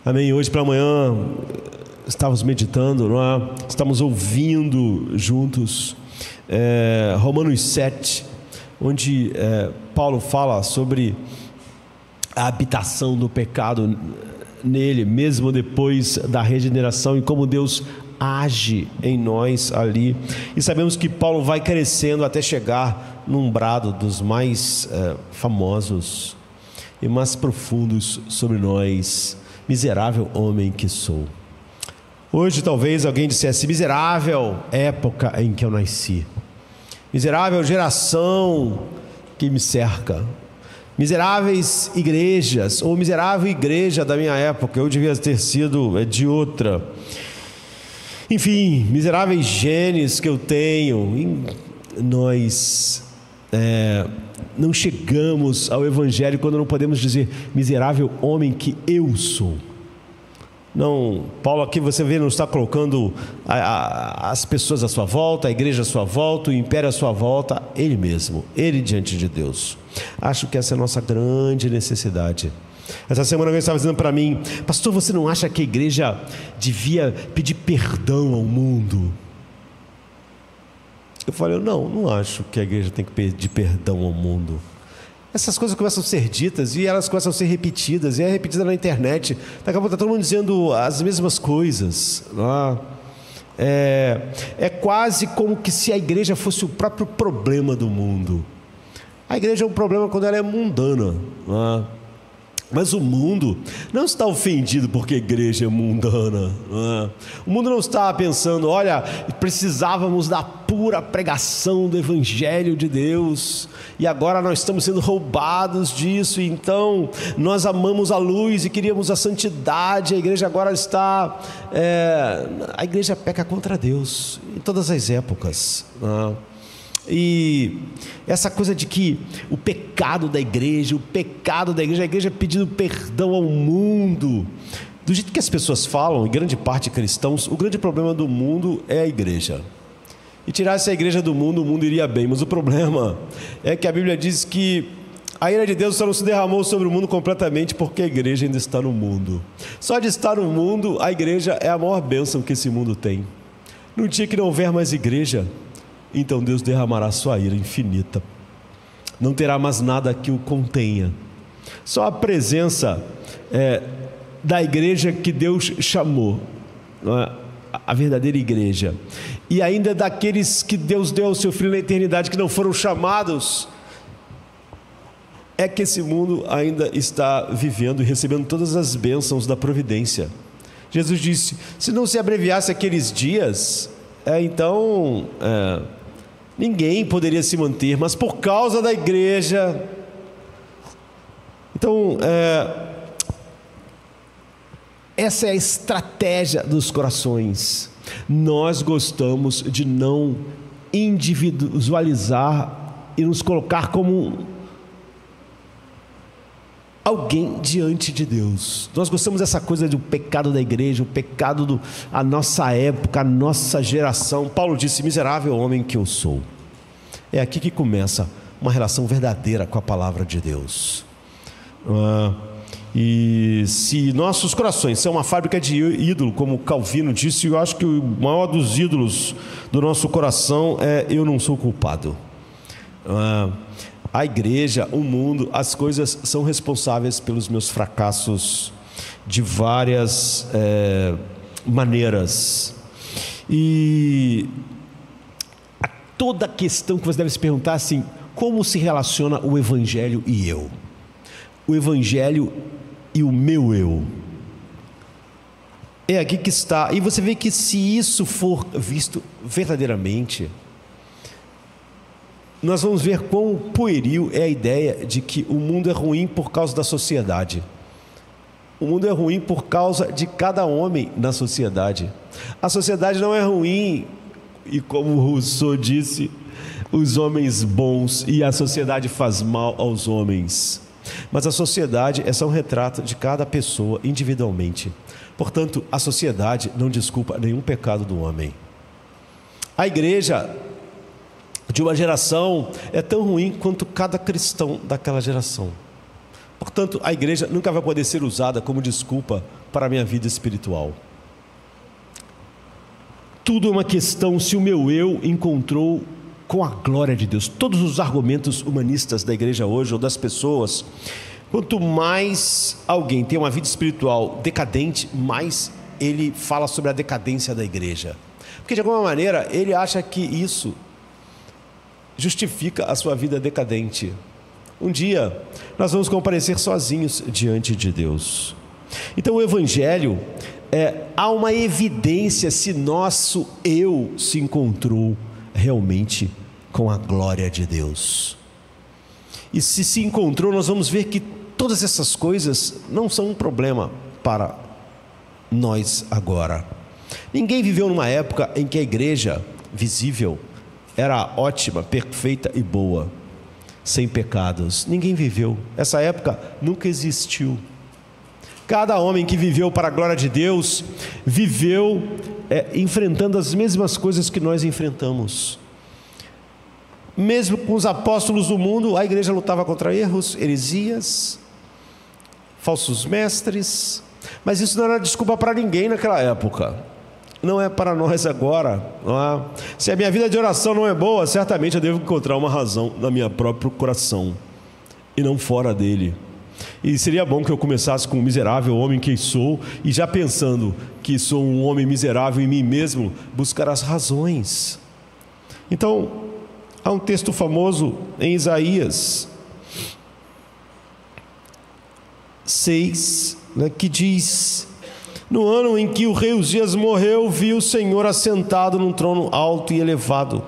Amém. Hoje pela manhã estávamos meditando, não é? Estamos ouvindo juntos Romanos 7, onde Paulo fala sobre a habitação do pecado nele, mesmo depois da regeneração, e como Deus age em nós ali. E sabemos que Paulo vai crescendo até chegar no umbrado dos mais famosos e mais profundos sobre nós. Miserável homem que sou. Hoje talvez alguém dissesse: miserável época em que eu nasci, miserável geração que me cerca, miseráveis igrejas, ou miserável igreja da minha época, eu devia ter sido de outra. Enfim, miseráveis genes que eu tenho. E nós não chegamos ao Evangelho quando não podemos dizer: miserável homem que eu sou. Não, Paulo aqui você vê, não está colocando as pessoas à sua volta, a igreja à sua volta, o império à sua volta, ele mesmo, ele diante de Deus. Acho que essa é a nossa grande necessidade. Essa semana alguém estava dizendo para mim: pastor, você não acha que a igreja devia pedir perdão ao mundo? Eu falei: não acho que a igreja tem que pedir perdão ao mundo. Essas coisas começam a ser ditas e elas começam a ser repetidas, e é repetida na internet. Daqui a pouco está todo mundo dizendo as mesmas coisas. É quase como que se a igreja fosse o próprio problema do mundo. A igreja é um problema quando ela é mundana, mas o mundo não está ofendido porque a igreja é mundana. O mundo não está pensando: olha, precisávamos da pura pregação do Evangelho de Deus, e agora nós estamos sendo roubados disso, e então nós amamos a luz e queríamos a santidade. A igreja agora está... a igreja peca contra Deus em todas as épocas. E essa coisa de que o pecado da igreja, a igreja pedindo perdão ao mundo, do jeito que as pessoas falam, em grande parte cristãos, o grande problema do mundo é a igreja. E tirasse a igreja do mundo, o mundo iria bem. Mas o problema é que a Bíblia diz que a ira de Deus só não se derramou sobre o mundo completamente porque a igreja ainda está no mundo. Só de estar no mundo, a igreja é a maior bênção que esse mundo tem. No dia que não houver mais igreja, então Deus derramará sua ira infinita. Não terá mais nada que o contenha. Só a presença da igreja que Deus chamou, a verdadeira igreja, e ainda daqueles que Deus deu ao seu Filho na eternidade, que não foram chamados, é que esse mundo ainda está vivendo e recebendo todas as bênçãos da providência. Jesus disse: se não se abreviasse aqueles dias, então ninguém poderia se manter, mas por causa da igreja. Então essa é a estratégia dos corações. Nós gostamos de não individualizar e nos colocar como alguém diante de Deus. Nós gostamos dessa coisa do pecado da igreja, o pecado da nossa época, a nossa geração. Paulo disse: miserável homem que eu sou. É aqui que começa uma relação verdadeira com a palavra de Deus. E se nossos corações são uma fábrica de ídolo, como Calvino disse, eu acho que o maior dos ídolos do nosso coração é: eu não sou culpado. A igreja, o mundo, as coisas são responsáveis pelos meus fracassos de várias maneiras. E toda a questão que você deve se perguntar assim: como se relaciona o Evangelho e eu? O Evangelho e o meu eu. É aqui que está. E você vê que se isso for visto verdadeiramente, nós vamos ver quão pueril é a ideia de que o mundo é ruim por causa da sociedade. O mundo é ruim por causa de cada homem na sociedade. A sociedade não é ruim, e como Rousseau disse, os homens bons, e a sociedade faz mal aos homens. Mas a sociedade é só um retrato de cada pessoa individualmente. Portanto, a sociedade não desculpa nenhum pecado do homem. A igreja de uma geração é tão ruim quanto cada cristão daquela geração. Portanto, a igreja nunca vai poder ser usada como desculpa para a minha vida espiritual. Tudo é uma questão se o meu eu encontrou com a glória de Deus. Todos os argumentos humanistas da igreja hoje, ou das pessoas, quanto mais alguém tem uma vida espiritual decadente, mais ele fala sobre a decadência da igreja. Porque de alguma maneira ele acha que isso justifica a sua vida decadente. Um dia nós vamos comparecer sozinhos diante de Deus. Então o Evangelho há uma evidência se nosso eu se encontrou realmente com a glória de Deus. E se encontrou, nós vamos ver que todas essas coisas não são um problema para nós agora. Ninguém viveu numa época em que a igreja visível era ótima, perfeita e boa, sem pecados. Ninguém viveu. Essa época nunca existiu. Cada homem que viveu para a glória de Deus viveu enfrentando as mesmas coisas que nós enfrentamos. Mesmo com os apóstolos do mundo, a igreja lutava contra erros, heresias, falsos mestres, mas isso não era desculpa para ninguém naquela época. Não é para nós agora, não é? Se a minha vida de oração não é boa, certamente eu devo encontrar uma razão no meu próprio coração e não fora dele. E seria bom que eu começasse com o miserável homem que sou, e já pensando que sou um homem miserável em mim mesmo, buscar as razões. Então, há um texto famoso em Isaías 6, que diz: no ano em que o rei Uzias morreu, vi o Senhor assentado num trono alto e elevado,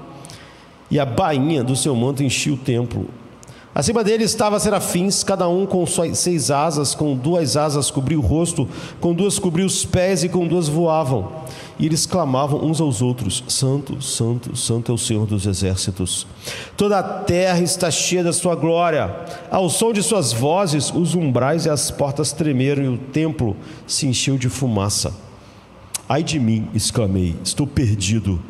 e a bainha do seu manto enchia o templo. Acima dele estavam serafins, cada um com 6 asas, com 2 asas cobriu o rosto, com 2 cobriu os pés e com 2 voavam. E eles clamavam uns aos outros: Santo, Santo, Santo é o Senhor dos exércitos. Toda a terra está cheia da sua glória. Ao som de suas vozes, os umbrais e as portas tremeram e o templo se encheu de fumaça. Ai de mim, exclamei, estou perdido,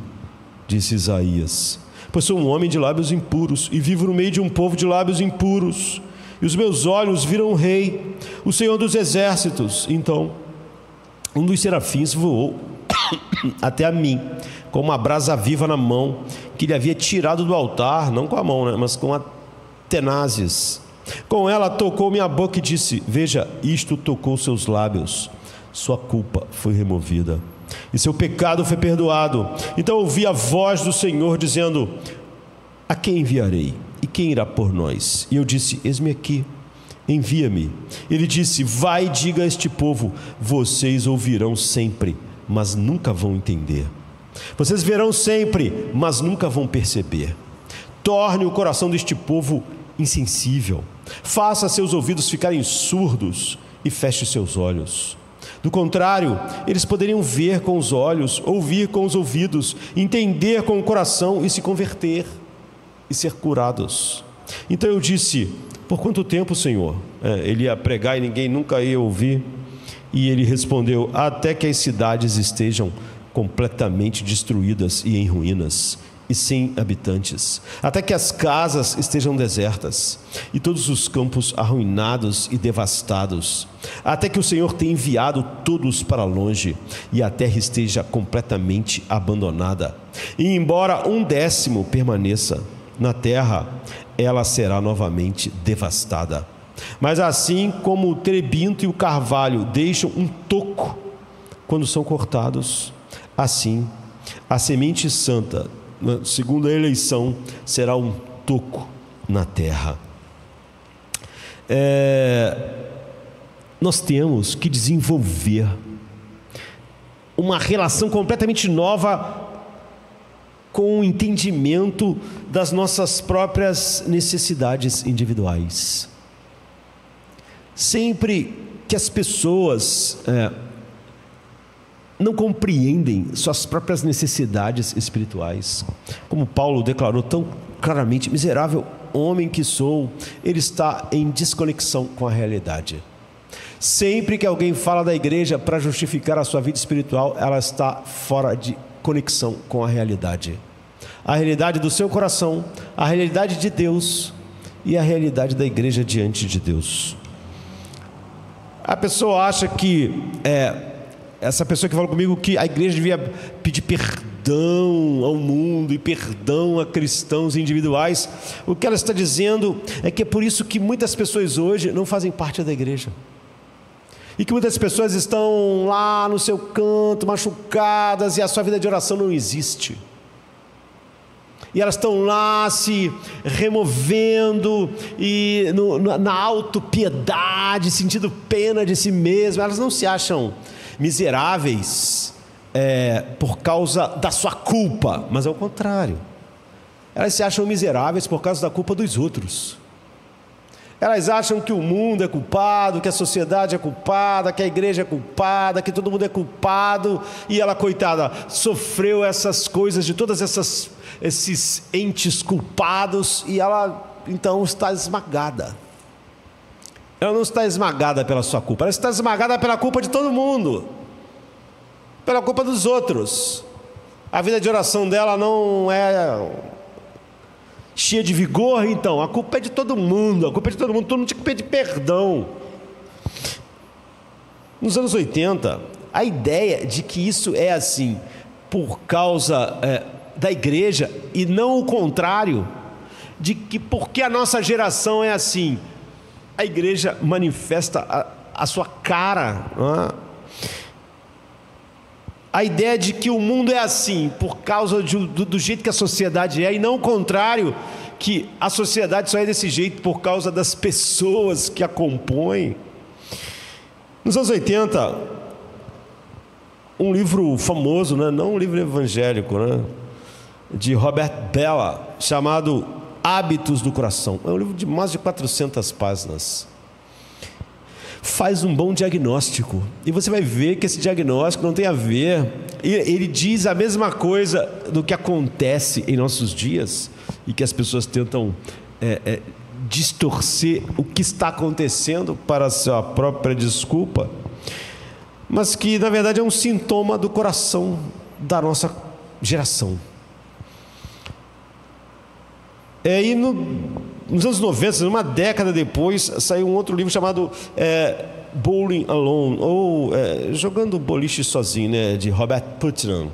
disse Isaías, pois sou um homem de lábios impuros e vivo no meio de um povo de lábios impuros. E os meus olhos viram o Rei, o Senhor dos exércitos. Então um dos serafins voou até a mim, com uma brasa viva na mão, que ele havia tirado do altar, não com a mão, mas com a tenazes. Com ela tocou minha boca e disse: veja, isto tocou seus lábios, sua culpa foi removida e seu pecado foi perdoado. Então ouvi a voz do Senhor dizendo: a quem enviarei? E quem irá por nós? E eu disse: eis-me aqui, envia-me. Ele disse: vai e diga a este povo: vocês ouvirão sempre, mas nunca vão entender. Vocês verão sempre, mas nunca vão perceber. Torne o coração deste povo insensível, faça seus ouvidos ficarem surdos e feche seus olhos. Do contrário, eles poderiam ver com os olhos, ouvir com os ouvidos, entender com o coração e se converter e ser curados. Então eu disse: por quanto tempo, Senhor? Ele ia pregar e ninguém nunca ia ouvir. E ele respondeu: até que as cidades estejam completamente destruídas e em ruínas e sem habitantes, até que as casas estejam desertas e todos os campos arruinados e devastados, até que o Senhor tenha enviado todos para longe e a terra esteja completamente abandonada. E embora 1/10 permaneça na terra, ela será novamente devastada. Mas assim como o terebinto e o carvalho deixam um toco quando são cortados, assim a semente santa, segundo a eleição, será um toco na terra. Nós temos que desenvolver uma relação completamente nova com o entendimento das nossas próprias necessidades individuais. Sempre que as pessoas não compreendem suas próprias necessidades espirituais, como Paulo declarou tão claramente: miserável homem que sou, ele está em desconexão com a realidade. Sempre que alguém fala da igreja para justificar a sua vida espiritual, ela está fora de conexão com a realidade do seu coração, a realidade de Deus e a realidade da igreja diante de Deus. A pessoa acha que essa pessoa que falou comigo que a igreja devia pedir perdão ao mundo e perdão a cristãos individuais. O que ela está dizendo é que é por isso que muitas pessoas hoje não fazem parte da igreja. E que muitas pessoas estão lá no seu canto, machucadas, e a sua vida de oração não existe. E elas estão lá se removendo e na autopiedade, sentindo pena de si mesmas. Elas não se acham miseráveis por causa da sua culpa, mas ao contrário. Elas se acham miseráveis por causa da culpa dos outros. Elas acham que o mundo é culpado, que a sociedade é culpada, que a igreja é culpada, que todo mundo é culpado. E ela, coitada, sofreu essas coisas de todas esses entes culpados, e ela então está esmagada. Ela não está esmagada pela sua culpa, ela está esmagada pela culpa de todo mundo, pela culpa dos outros. A vida de oração dela não é cheia de vigor, então a culpa é de todo mundo, todo mundo tinha que pedir perdão. Nos anos 80, a ideia de que isso é assim por causa da igreja, e não o contrário, de que porque a nossa geração é assim, a igreja manifesta a sua cara, não é? A ideia de que o mundo é assim por causa do jeito que a sociedade é, e não o contrário, que a sociedade só é desse jeito por causa das pessoas que a compõem. Nos anos 80, um livro famoso, né? Não um livro evangélico, né? De Robert Bella, chamado Hábitos do Coração. É um livro de mais de 400 páginas. Faz um bom diagnóstico, e você vai ver que esse diagnóstico não tem a ver, ele diz a mesma coisa do que acontece em nossos dias, e que as pessoas tentam distorcer o que está acontecendo para a sua própria desculpa, mas que na verdade é um sintoma do coração da nossa geração. E nos anos 90, uma década depois, saiu um outro livro chamado Bowling Alone, ou Jogando Boliche Sozinho, né, de Robert Putnam.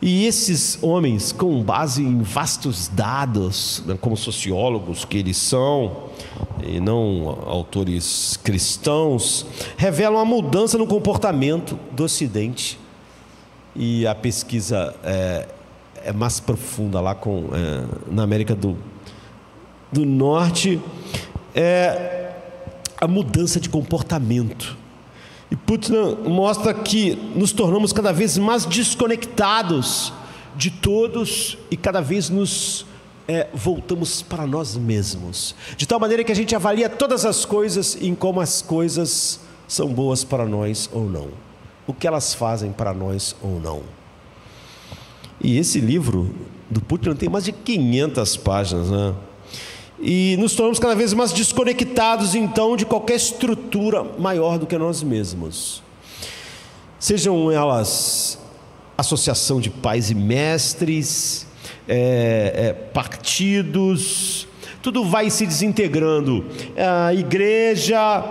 E esses homens, com base em vastos dados, né, como sociólogos que eles são, e não autores cristãos, revelam a mudança no comportamento do Ocidente. E a pesquisa é mais profunda lá na América do Norte, é a mudança de comportamento. E Putnam mostra que nos tornamos cada vez mais desconectados de todos e cada vez nos voltamos para nós mesmos, de tal maneira que a gente avalia todas as coisas em como as coisas são boas para nós ou não, o que elas fazem para nós ou não. E esse livro do Putnam tem mais de 500 páginas, né? E nos tornamos cada vez mais desconectados, então, de qualquer estrutura maior do que nós mesmos. Sejam elas associação de pais e mestres, partidos, tudo vai se desintegrando. A igreja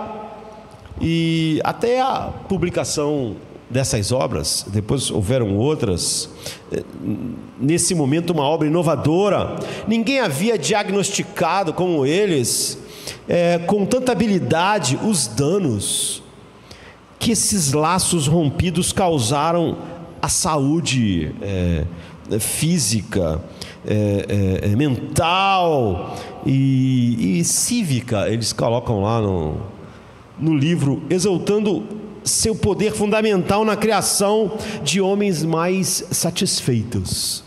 e até a publicação dessas obras, depois houveram outras, nesse momento uma obra inovadora, ninguém havia diagnosticado como eles, com tanta habilidade, os danos que esses laços rompidos causaram à saúde física, mental e cívica. Eles colocam lá no livro, exaltando seu poder fundamental na criação de homens mais satisfeitos.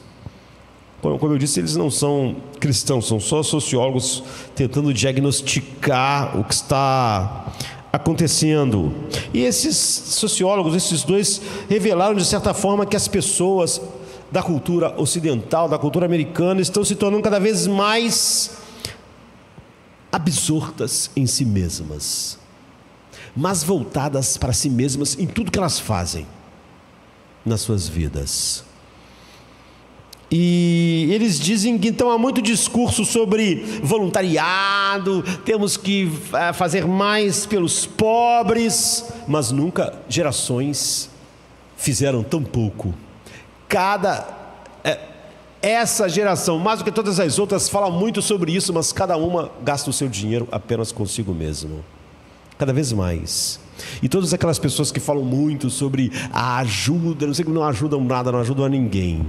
Como eu disse, eles não são cristãos, são só sociólogos tentando diagnosticar o que está acontecendo. E esses sociólogos, esses dois, revelaram de certa forma que as pessoas da cultura ocidental, da cultura americana, estão se tornando cada vez mais absortas em si mesmas, mas voltadas para si mesmas em tudo que elas fazem nas suas vidas. E eles dizem que então há muito discurso sobre voluntariado, temos que fazer mais pelos pobres, mas nunca gerações fizeram tão pouco. Essa geração, mais do que todas as outras, fala muito sobre isso, mas cada uma gasta o seu dinheiro apenas consigo mesmo, cada vez mais. E todas aquelas pessoas que falam muito sobre a ajuda, não sei como, não ajudam nada, não ajudam a ninguém.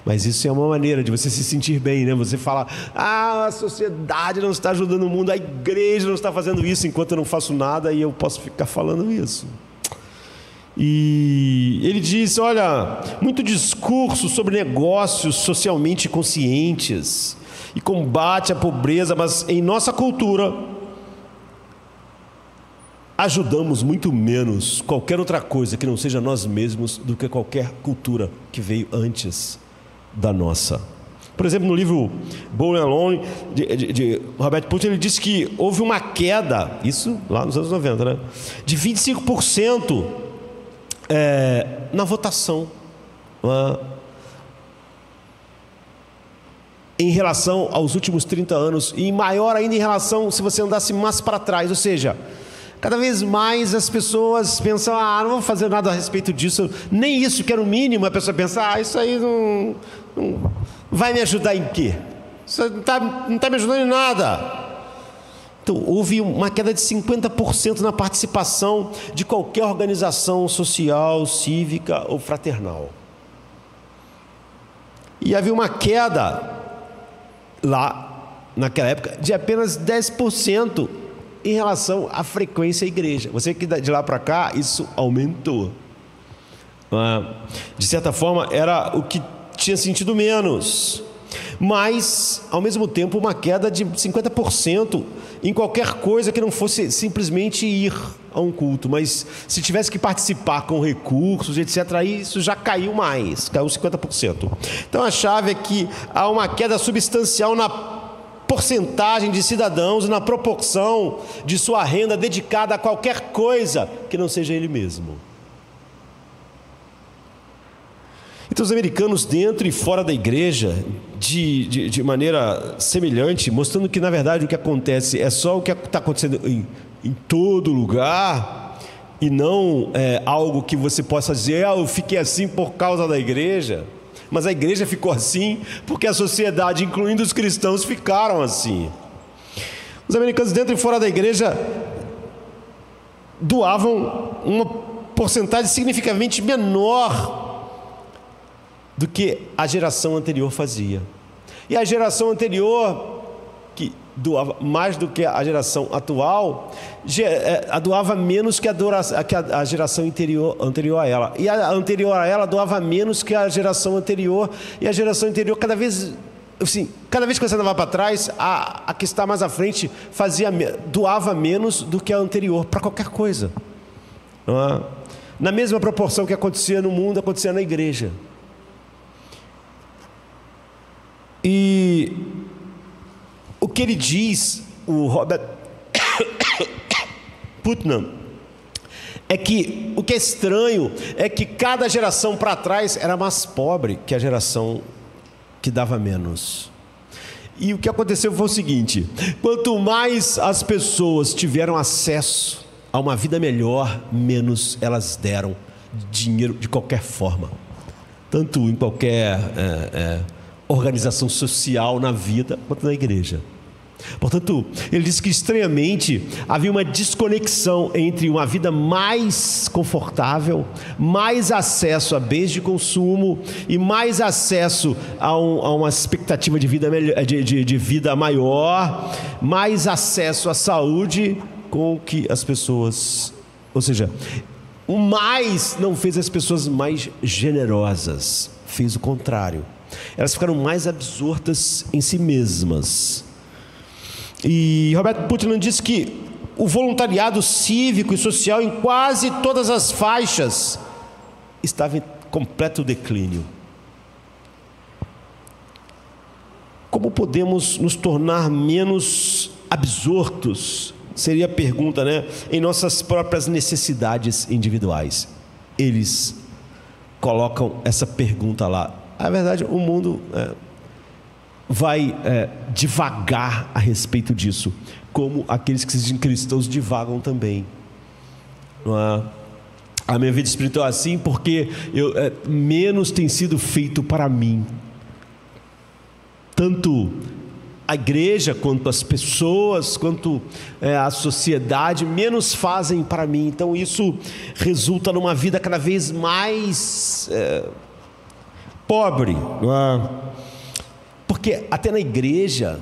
Mas isso é uma maneira de você se sentir bem, né? Você fala, a sociedade não está ajudando o mundo, a igreja não está fazendo isso, enquanto eu não faço nada, e eu posso ficar falando isso. E ele diz, olha, muito discurso sobre negócios socialmente conscientes e combate à pobreza, mas em nossa cultura ajudamos muito menos qualquer outra coisa que não seja nós mesmos do que qualquer cultura que veio antes da nossa. Por exemplo, no livro Bowling Alone, de Robert Putnam, ele diz que houve uma queda, isso lá nos anos 90, né, de 25% na votação, em relação aos últimos 30 anos, e maior ainda em relação se você andasse mais para trás, ou seja, cada vez mais as pessoas pensam, não vou fazer nada a respeito disso, nem isso que era o mínimo, a pessoa pensa, isso aí não vai me ajudar em quê? Isso não está me ajudando em nada. Então, houve uma queda de 50% na participação de qualquer organização social, cívica ou fraternal. E havia uma queda lá, naquela época, de apenas 10% em relação à frequência à igreja. Você que de lá para cá, isso aumentou. De certa forma, era o que tinha sentido menos. Mas, ao mesmo tempo, uma queda de 50% em qualquer coisa que não fosse simplesmente ir a um culto, mas se tivesse que participar com recursos, etc., aí isso já caiu mais, caiu 50%. Então a chave é que há uma queda substancial na porcentagem de cidadãos e na proporção de sua renda dedicada a qualquer coisa que não seja ele mesmo. Então os americanos dentro e fora da igreja, de maneira semelhante, mostrando que na verdade o que acontece é só o que está acontecendo em todo lugar, e não algo que você possa dizer, eu fiquei assim por causa da igreja, mas a igreja ficou assim porque a sociedade, incluindo os cristãos, ficaram assim. Os americanos dentro e fora da igreja doavam uma porcentagem significativamente menor do que a geração anterior fazia. E a geração anterior, que doava mais do que a geração atual, doava menos que a geração anterior a ela. E a anterior a ela doava menos que a geração anterior. E a geração anterior, cada vez que você andava para trás, a que está mais à frente doava menos do que a anterior, para qualquer coisa. Na mesma proporção que acontecia no mundo, acontecia na igreja. E o que ele diz, o Robert Putnam, é que o que é estranho é que cada geração para trás era mais pobre que a geração que dava menos. E o que aconteceu foi o seguinte: quanto mais as pessoas tiveram acesso a uma vida melhor, menos elas deram dinheiro de qualquer forma, tanto em qualquer organização social na vida quanto na igreja. Portanto, ele diz que estranhamente havia uma desconexão entre uma vida mais confortável, mais acesso a bens de consumo e mais acesso a uma expectativa de vida, de vida maior, mais acesso à saúde, com que as pessoas, ou seja, o mais não fez as pessoas mais generosas, fez o contrário. Elas ficaram mais absortas em si mesmas. E Robert Putnam diz que o voluntariado cívico e social em quase todas as faixas estava em completo declínio. Como podemos nos tornar menos absortos? Seria a pergunta, né? Em nossas próprias necessidades individuais. Eles colocam essa pergunta lá a verdade, o mundo vai divagar a respeito disso, como aqueles que se dizem cristãos divagam também. A minha vida espiritual é assim porque menos tem sido feito para mim. Tanto a igreja, quanto as pessoas, quanto a sociedade, menos fazem para mim. Então isso resulta numa vida cada vez mais pobre. Porque até na igreja,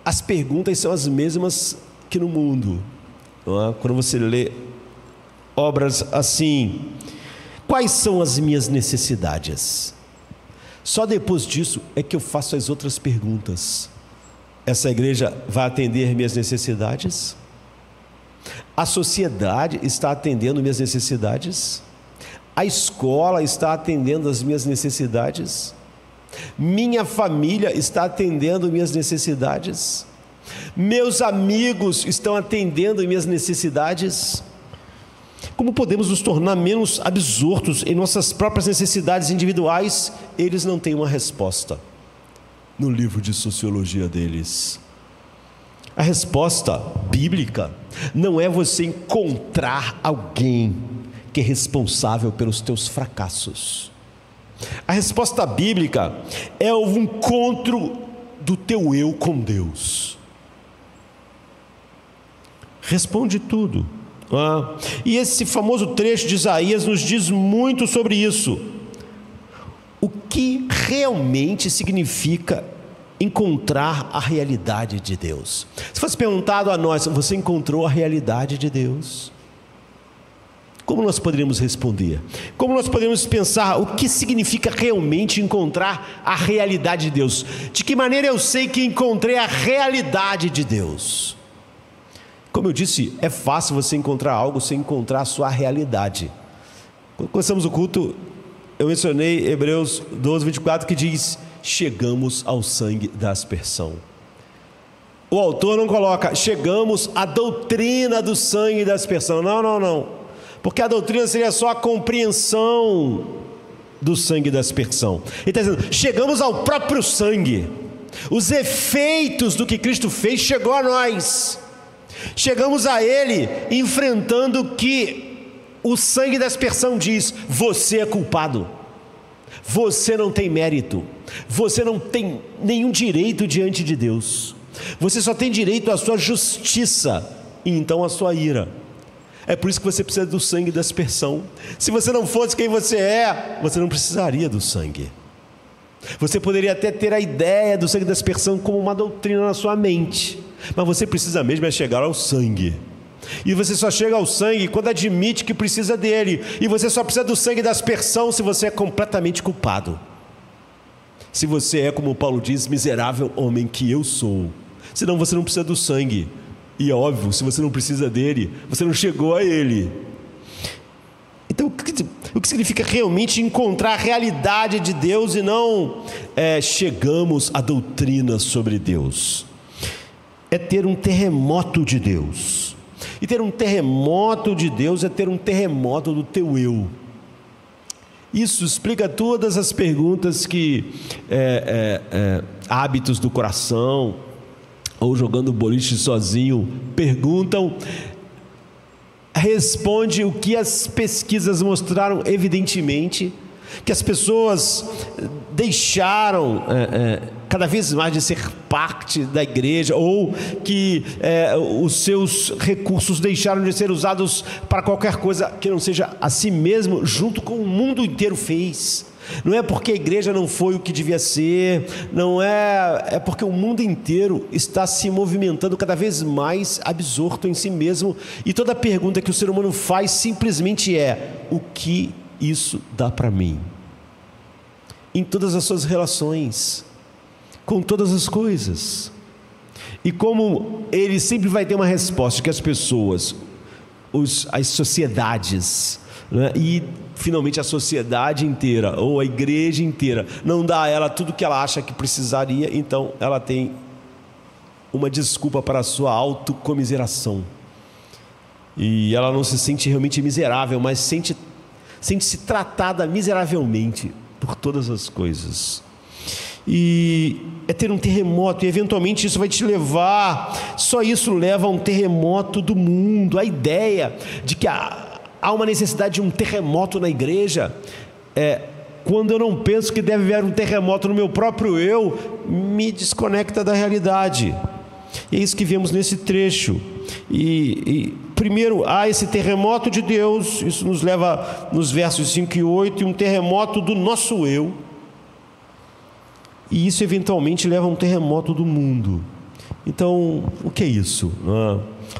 as perguntas são as mesmas que no mundo. Quando você lê obras assim: quais são as minhas necessidades? Só depois disso é que eu faço as outras perguntas. Essa igreja vai atender minhas necessidades? A sociedade está atendendo minhas necessidades? A escola está atendendo as minhas necessidades? Minha família está atendendo minhas necessidades? Meus amigos estão atendendo minhas necessidades? Como podemos nos tornar menos absortos em nossas próprias necessidades individuais? Eles não têm uma resposta no livro de sociologia deles. A resposta bíblica não é você encontrar alguém que é responsável pelos teus fracassos. A resposta bíblica é o encontro do teu eu com Deus. Responde tudo. E esse famoso trecho de Isaías nos diz muito sobre isso. O que realmente significa encontrar a realidade de Deus? Se fosse perguntado a nós: você encontrou a realidade de Deus? Como nós poderíamos responder? Como nós poderíamos pensar o que significa realmente encontrar a realidade de Deus? De que maneira eu sei que encontrei a realidade de Deus? Como eu disse, é fácil você encontrar algo sem encontrar a sua realidade. Quando começamos o culto, eu mencionei Hebreus 12, 24, que diz: chegamos ao sangue da aspersão. O autor não coloca: chegamos à doutrina do sangue da aspersão. Não. Porque a doutrina seria só a compreensão do sangue da aspersão. Ele está dizendo: chegamos ao próprio sangue. Os efeitos do que Cristo fez chegou a nós. Chegamos a Ele enfrentando o que o sangue da aspersão diz: você é culpado, você não tem mérito, você não tem nenhum direito diante de Deus, você só tem direito à sua justiça e então à sua ira. É por isso que você precisa do sangue da aspersão. Se você não fosse quem você é, você não precisaria do sangue. Você poderia até ter a ideia do sangue da aspersão como uma doutrina na sua mente, mas você precisa mesmo chegar ao sangue. E você só chega ao sangue quando admite que precisa dele. E você só precisa do sangue da aspersão se você é completamente culpado. Se você é, como Paulo diz, miserável homem que eu sou. Senão você não precisa do sangue. E é óbvio, se você não precisa dele, você não chegou a ele. Então, o que significa realmente encontrar a realidade de Deus e não chegamos à doutrina sobre Deus? É ter um terremoto de Deus. E ter um terremoto de Deus é ter um terremoto do teu eu. Isso explica todas as perguntas que hábitos do coração, ou jogando boliche sozinho, perguntam. Responde o que as pesquisas mostraram evidentemente, que as pessoas deixaram cada vez mais de ser parte da igreja, ou que os seus recursos deixaram de ser usados para qualquer coisa que não seja a si mesmo, junto com o mundo inteiro fez. Não é porque a igreja não foi o que devia ser, não é porque o mundo inteiro está se movimentando cada vez mais absorto em si mesmo, e toda pergunta que o ser humano faz simplesmente é: o que isso dá para mim? Em todas as suas relações, com todas as coisas. E como ele sempre vai ter uma resposta que as pessoas, as sociedades, né, e finalmente a sociedade inteira, ou a igreja inteira, não dá a ela tudo que ela acha que precisaria, então ela tem uma desculpa para a sua autocomiseração. E ela não se sente realmente miserável, mas sente-se tratada miseravelmente. por todas as coisas. E é ter um terremoto, e eventualmente isso vai te levar, só isso leva a um terremoto do mundo. A ideia de que há uma necessidade de um terremoto na igreja, quando eu não penso que deve haver um terremoto no meu próprio eu, me desconecta da realidade. E é isso que vemos nesse trecho. Primeiro, há esse terremoto de Deus, isso nos leva nos versos 5 e 8, e um terremoto do nosso eu. E isso eventualmente leva a um terremoto do mundo. Então, o que é isso?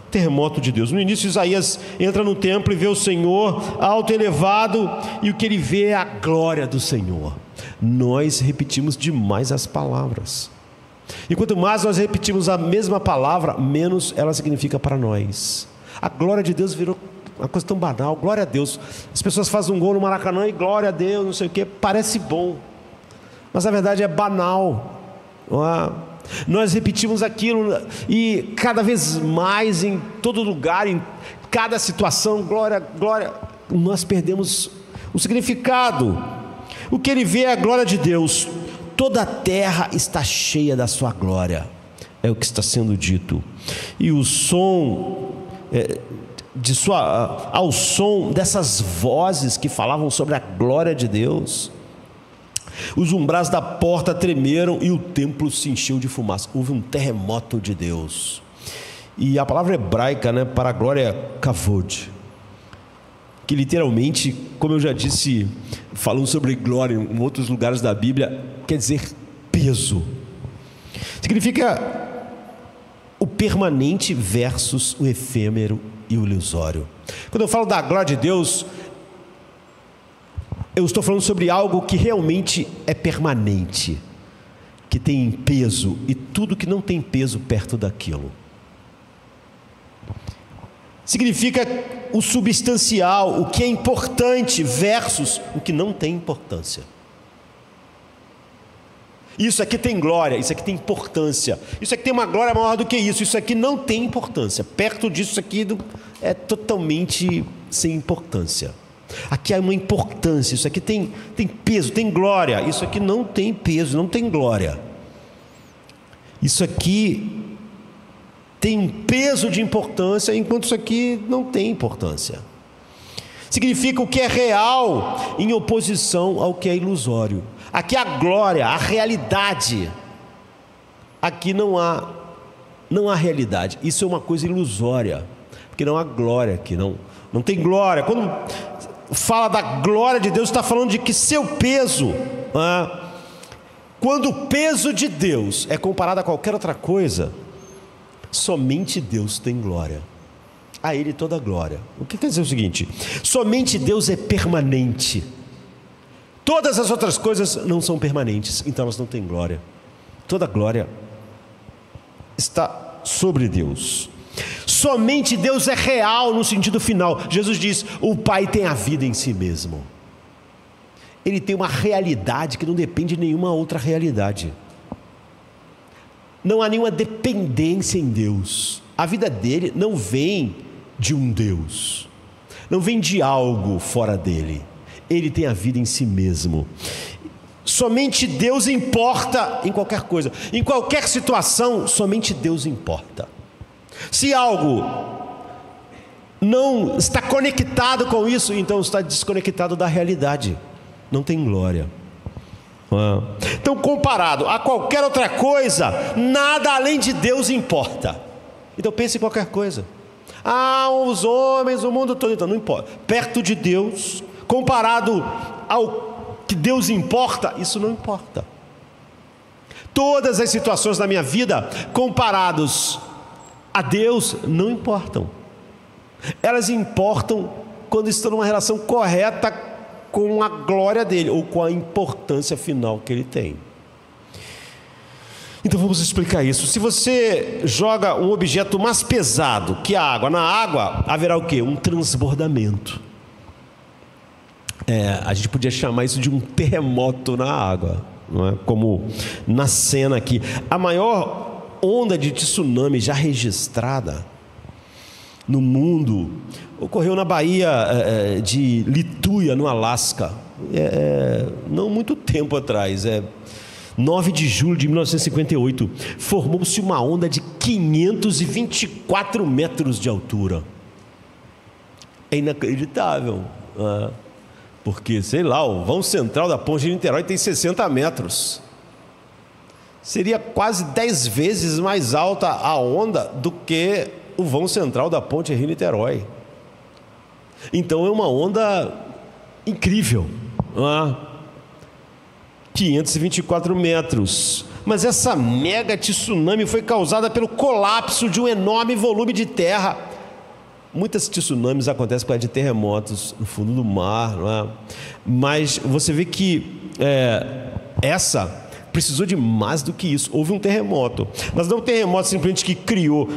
Terremoto de Deus. No início, Isaías entra no templo e vê o Senhor alto e elevado, e o que ele vê é a glória do Senhor. Nós repetimos demais as palavras. E quanto mais nós repetimos a mesma palavra, menos ela significa para nós. A glória de Deus virou uma coisa tão banal. Glória a Deus. As pessoas fazem um gol no Maracanã e glória a Deus, não sei o que, parece bom, mas na verdade é banal. Nós repetimos aquilo e cada vez mais, em todo lugar, em cada situação, glória, glória, nós perdemos o significado. O que ele vê é a glória de Deus. Toda a terra está cheia da sua glória, é o que está sendo dito. E o som ao som dessas vozes que falavam sobre a glória de Deus, os umbrais da porta tremeram e o templo se encheu de fumaça. Houve um terremoto de Deus. E a palavra hebraica, para a glória é kavod, que literalmente, como eu já disse, falando sobre glória em outros lugares da Bíblia, quer dizer peso. Significa o permanente versus o efêmero e o ilusório. Quando eu falo da glória de Deus, eu estou falando sobre algo que realmente é permanente, que tem peso, e tudo que não tem peso perto daquilo. Significa o substancial, o que é importante versus o que não tem importância. Isso aqui tem glória, isso aqui tem importância, isso aqui tem uma glória maior do que isso aqui não tem importância, perto disso, isso aqui é totalmente sem importância. Aqui há uma importância, isso aqui tem peso, tem glória, isso aqui não tem peso, não tem glória. Isso aqui tem um peso de importância, enquanto isso aqui não tem importância. Significa o que é real em oposição ao que é ilusório. Aqui a glória, a realidade. Aqui não há realidade. Isso é uma coisa ilusória, porque não há glória aqui, não tem glória. Quando fala da glória de Deus, está falando de que seu peso, quando o peso de Deus é comparado a qualquer outra coisa, somente Deus tem glória. A Ele toda a glória. O que quer dizer o seguinte? Somente Deus é permanente. Todas as outras coisas não são permanentes, então elas não têm glória. Toda a glória está sobre Deus. Somente Deus é real no sentido final. Jesus diz: o Pai tem a vida em si mesmo. Ele tem uma realidade que não depende de nenhuma outra realidade. Não há nenhuma dependência em Deus. A vida dele não vem de um Deus, não vem de algo fora dele. Ele tem a vida em si mesmo. Somente Deus importa em qualquer coisa, em qualquer situação, somente Deus importa. Se algo não está conectado com isso, então está desconectado da realidade, não tem glória. Então, comparado a qualquer outra coisa, nada além de Deus importa. Então pense em qualquer coisa. Os homens, o mundo todo, então não importa. Perto de Deus, comparado ao que Deus importa, isso não importa. Todas as situações da minha vida, comparados a Deus, não importam. Elas importam quando estão numa relação correta com a glória dele, ou com a importância final que ele tem. Então vamos explicar isso. Se você joga um objeto mais pesado que a água na água, haverá o quê? Um transbordamento. A gente podia chamar isso de um terremoto na água, não é? Como na cena aqui. A maior onda de tsunami já registrada no mundo ocorreu na Baía de Lituia, no Alasca, não muito tempo atrás, 9 de julho de 1958, formou-se uma onda de 524 metros de altura. É inacreditável, porque, sei lá, o vão central da ponte de Niterói tem 60 metros. Seria quase 10 vezes mais alta a onda do que o vão central da ponte Rio-Niterói. Então é uma onda incrível, 524 metros. Mas essa mega tsunami foi causada pelo colapso de um enorme volume de terra. Muitas tsunamis acontecem por causa de terremotos no fundo do mar, mas você vê que essa precisou de mais do que isso. Houve um terremoto, mas não um terremoto simplesmente que criou.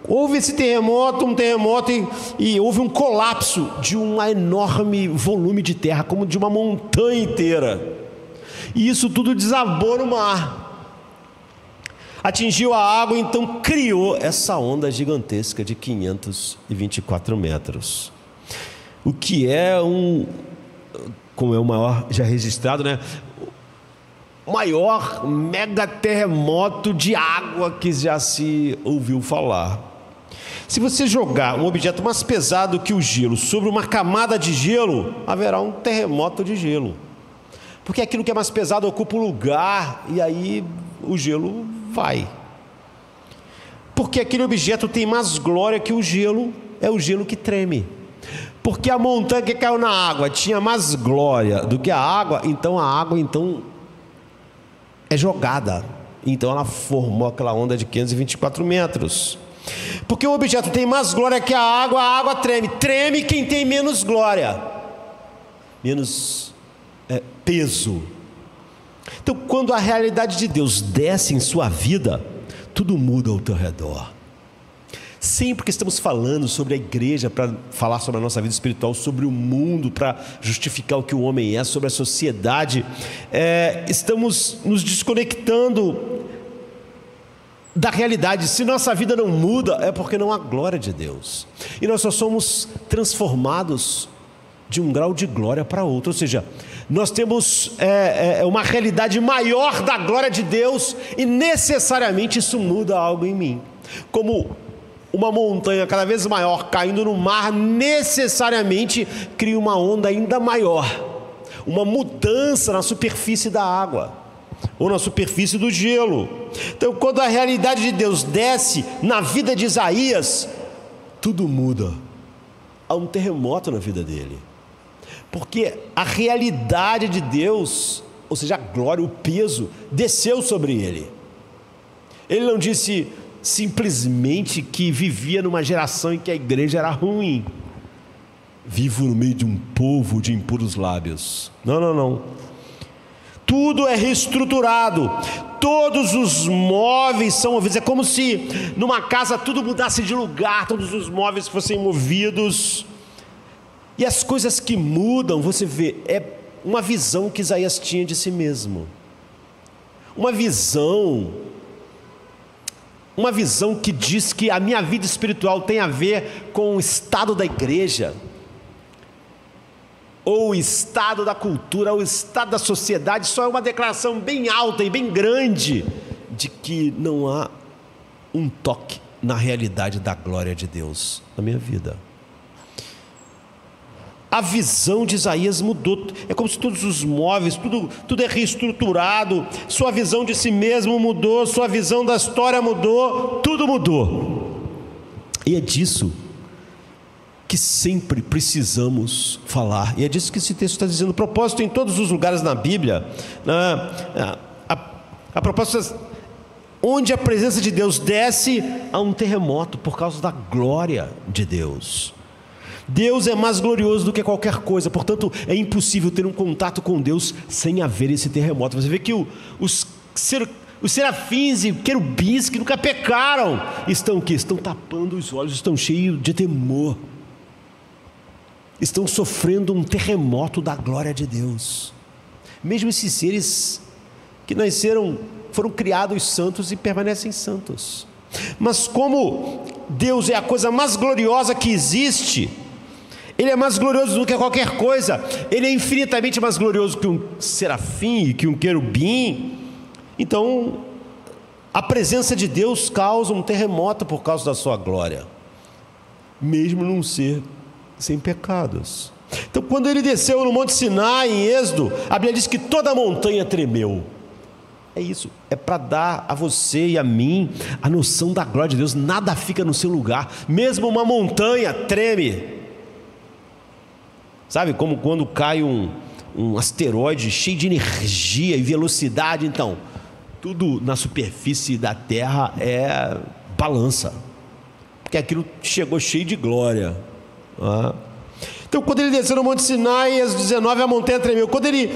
Houve esse terremoto, e houve um colapso de um enorme volume de terra, como de uma montanha inteira. E isso tudo desabou no mar. Atingiu a água, então criou essa onda gigantesca de 524 metros. O que como é o maior já registrado, o maior mega terremoto de água que já se ouviu falar. Se você jogar um objeto mais pesado que o gelo sobre uma camada de gelo, haverá um terremoto de gelo. Porque aquilo que é mais pesado ocupa o lugar e aí o gelo vai. Porque aquele objeto tem mais glória que o gelo, é o gelo que treme. Porque a montanha que caiu na água tinha mais glória do que a água, então a água é jogada. Então ela formou aquela onda de 524 metros. Porque o objeto tem mais glória que a água treme. Treme quem tem menos glória, menos peso. Então, quando a realidade de Deus desce em sua vida, tudo muda ao teu redor. Sempre que estamos falando sobre a igreja, para falar sobre a nossa vida espiritual, sobre o mundo, para justificar o que o homem é, sobre a sociedade, estamos nos desconectando da realidade. Se nossa vida não muda, é porque não há glória de Deus. E nós só somos transformados de um grau de glória para outro. Ou seja, nós temos uma realidade maior da glória de Deus e necessariamente isso muda algo em mim. Como uma montanha cada vez maior caindo no mar, necessariamente cria uma onda ainda maior, uma mudança na superfície da água ou na superfície do gelo. Então, quando a realidade de Deus desce na vida de Isaías, tudo muda. Há um terremoto na vida dele, porque a realidade de Deus, ou seja, a glória, o peso, desceu sobre ele. Ele não disse simplesmente que vivia numa geração em que a igreja era ruim. Vivo no meio de um povo de impuros lábios. Não. Tudo é reestruturado. Todos os móveis são movidos. É como se numa casa tudo mudasse de lugar, todos os móveis fossem movidos. E as coisas que mudam, você vê, é uma visão que Isaías tinha de si mesmo. Uma visão que diz que a minha vida espiritual tem a ver com o estado da igreja, ou o estado da cultura, ou o estado da sociedade. Só é uma declaração bem alta e bem grande de que não há um toque na realidade da glória de Deus na minha vida. A visão de Isaías mudou. É como se todos os móveis, tudo é reestruturado. Sua visão de si mesmo mudou, sua visão da história mudou, tudo mudou. E é disso que sempre precisamos falar. E é disso que esse texto está dizendo. O propósito em todos os lugares na Bíblia, a propósito, onde a presença de Deus desce, há um terremoto por causa da glória de Deus. Deus é mais glorioso do que qualquer coisa, portanto é impossível ter um contato com Deus sem haver esse terremoto. Você vê que os serafins e querubins que nunca pecaram estão o quê? Estão tapando os olhos, estão cheios de temor, estão sofrendo um terremoto da glória de Deus. Mesmo esses seres que nasceram, foram criados santos e permanecem santos, mas como Deus é a coisa mais gloriosa que existe, Ele é mais glorioso do que qualquer coisa. Ele é infinitamente mais glorioso que um serafim, que um querubim. Então, a presença de Deus causa um terremoto por causa da sua glória, mesmo num ser sem pecados. Então, quando ele desceu no Monte Sinai, em Êxodo, a Bíblia diz que toda a montanha tremeu. É isso, é para dar a você e a mim a noção da glória de Deus. Nada fica no seu lugar, mesmo uma montanha treme. Sabe, como quando cai um asteroide cheio de energia e velocidade. Então, tudo na superfície da terra balança, porque aquilo chegou cheio de glória. Então, quando ele desceu no Monte Sinai, às 19, a montanha tremeu. Quando ele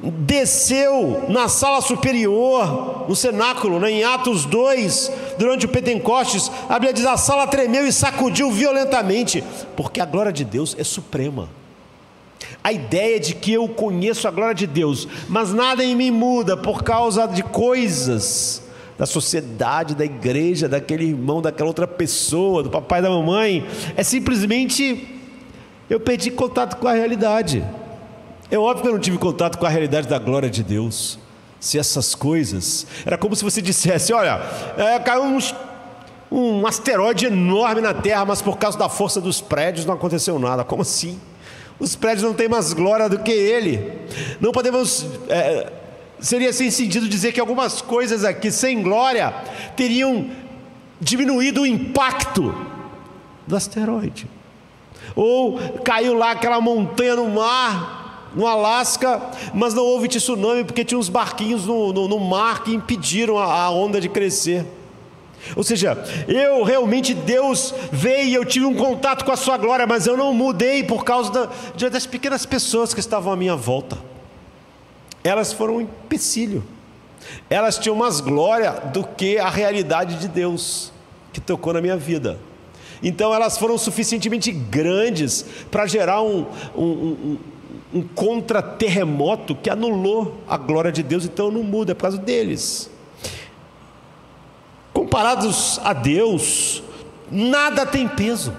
desceu na sala superior, no cenáculo, em Atos 2, durante o Pentecostes, a Bíblia diz: a sala tremeu e sacudiu violentamente, porque a glória de Deus é suprema. A ideia de que eu conheço a glória de Deus, mas nada em mim muda por causa de coisas da sociedade, da igreja, daquele irmão, daquela outra pessoa, do papai, da mamãe, é simplesmente eu perdi contato com a realidade. É óbvio que eu não tive contato com a realidade da glória de Deus. Se essas coisas, era como se você dissesse: olha, caiu um asteroide enorme na Terra, mas por causa da força dos prédios não aconteceu nada. Como assim? Os prédios não têm mais glória do que ele. Não podemos, seria sem sentido dizer que algumas coisas aqui sem glória teriam diminuído o impacto do asteroide. Ou caiu lá aquela montanha no mar, no Alasca, mas não houve tsunami porque tinha uns barquinhos no mar que impediram a onda de crescer. Ou seja, Deus veio e eu tive um contato com a sua glória, mas eu não mudei por causa das pequenas pessoas que estavam à minha volta. Elas foram um empecilho. Elas tinham mais glória do que a realidade de Deus que tocou na minha vida. Então elas foram suficientemente grandes para gerar um contra-terremoto que anulou a glória de Deus. Então não muda, é por causa deles. Comparados a Deus, nada tem peso.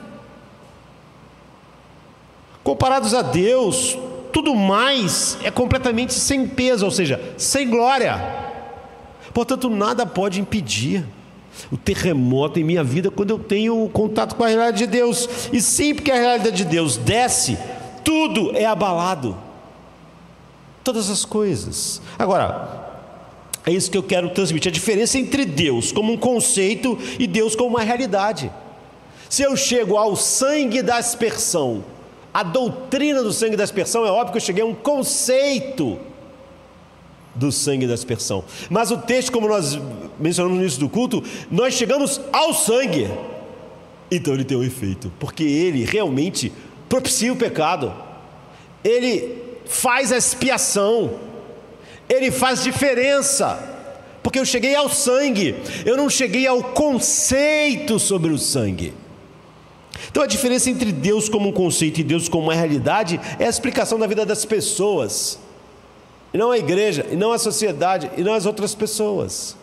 Comparados a Deus, tudo mais é completamente sem peso, ou seja, sem glória. Portanto, nada pode impedir o terremoto em minha vida quando eu tenho contato com a realidade de Deus. E sempre que a realidade de Deus desce, tudo é abalado. Todas as coisas. Agora, é isso que eu quero transmitir, a diferença entre Deus como um conceito e Deus como uma realidade. Se eu chego ao sangue da aspersão, a doutrina do sangue da aspersão, é óbvio que eu cheguei a um conceito do sangue da aspersão. Mas o texto, como nós mencionamos no início do culto, nós chegamos ao sangue. Então ele tem um efeito, porque ele realmente propicia o pecado. Ele faz a expiação. Ele faz diferença, porque eu cheguei ao sangue, eu não cheguei ao conceito sobre o sangue. Então a diferença entre Deus como um conceito e Deus como uma realidade é a explicação da vida das pessoas, e não a igreja, e não a sociedade, e não as outras pessoas.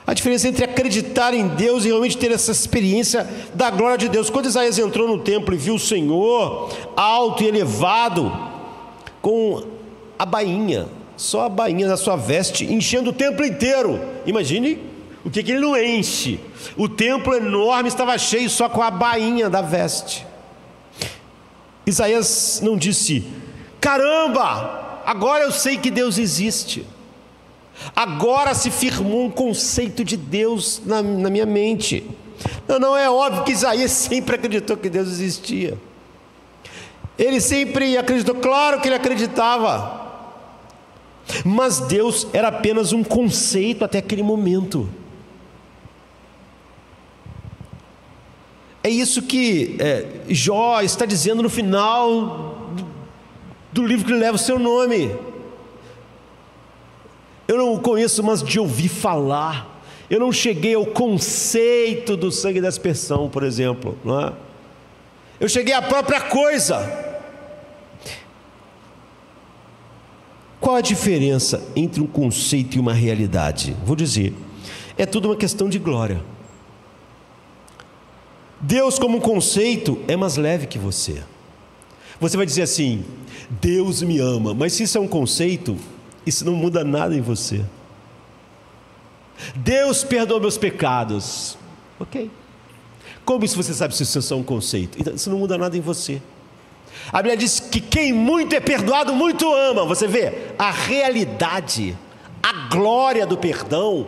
A diferença entre acreditar em Deus e realmente ter essa experiência da glória de Deus. Quando Isaías entrou no templo e viu o Senhor alto e elevado, com a bainha, só a bainha da sua veste, enchendo o templo inteiro. Imagine o que ele não enche. O templo enorme estava cheio só com a bainha da veste. Isaías não disse: caramba, agora eu sei que Deus existe. Agora se firmou um conceito de Deus na minha mente. Não, é óbvio que Isaías sempre acreditou que Deus existia. Ele sempre acreditou, claro que ele acreditava. Mas Deus era apenas um conceito até aquele momento. É isso que Jó está dizendo no final do livro que leva o seu nome. Eu não o conheço, mas de ouvir falar. Eu não cheguei ao conceito do sangue da aspersão, por exemplo, não é? Eu cheguei à própria coisa. Qual a diferença entre um conceito e uma realidade? Vou dizer, é tudo uma questão de glória. Deus como um conceito é mais leve que você. Você vai dizer assim: Deus me ama. Mas se isso é um conceito, isso não muda nada em você. Deus perdoa meus pecados. Ok. Como isso você sabe se isso é só um conceito? Então, isso não muda nada em você. A Bíblia diz que quem muito é perdoado, muito ama. Você vê, a realidade, a glória do perdão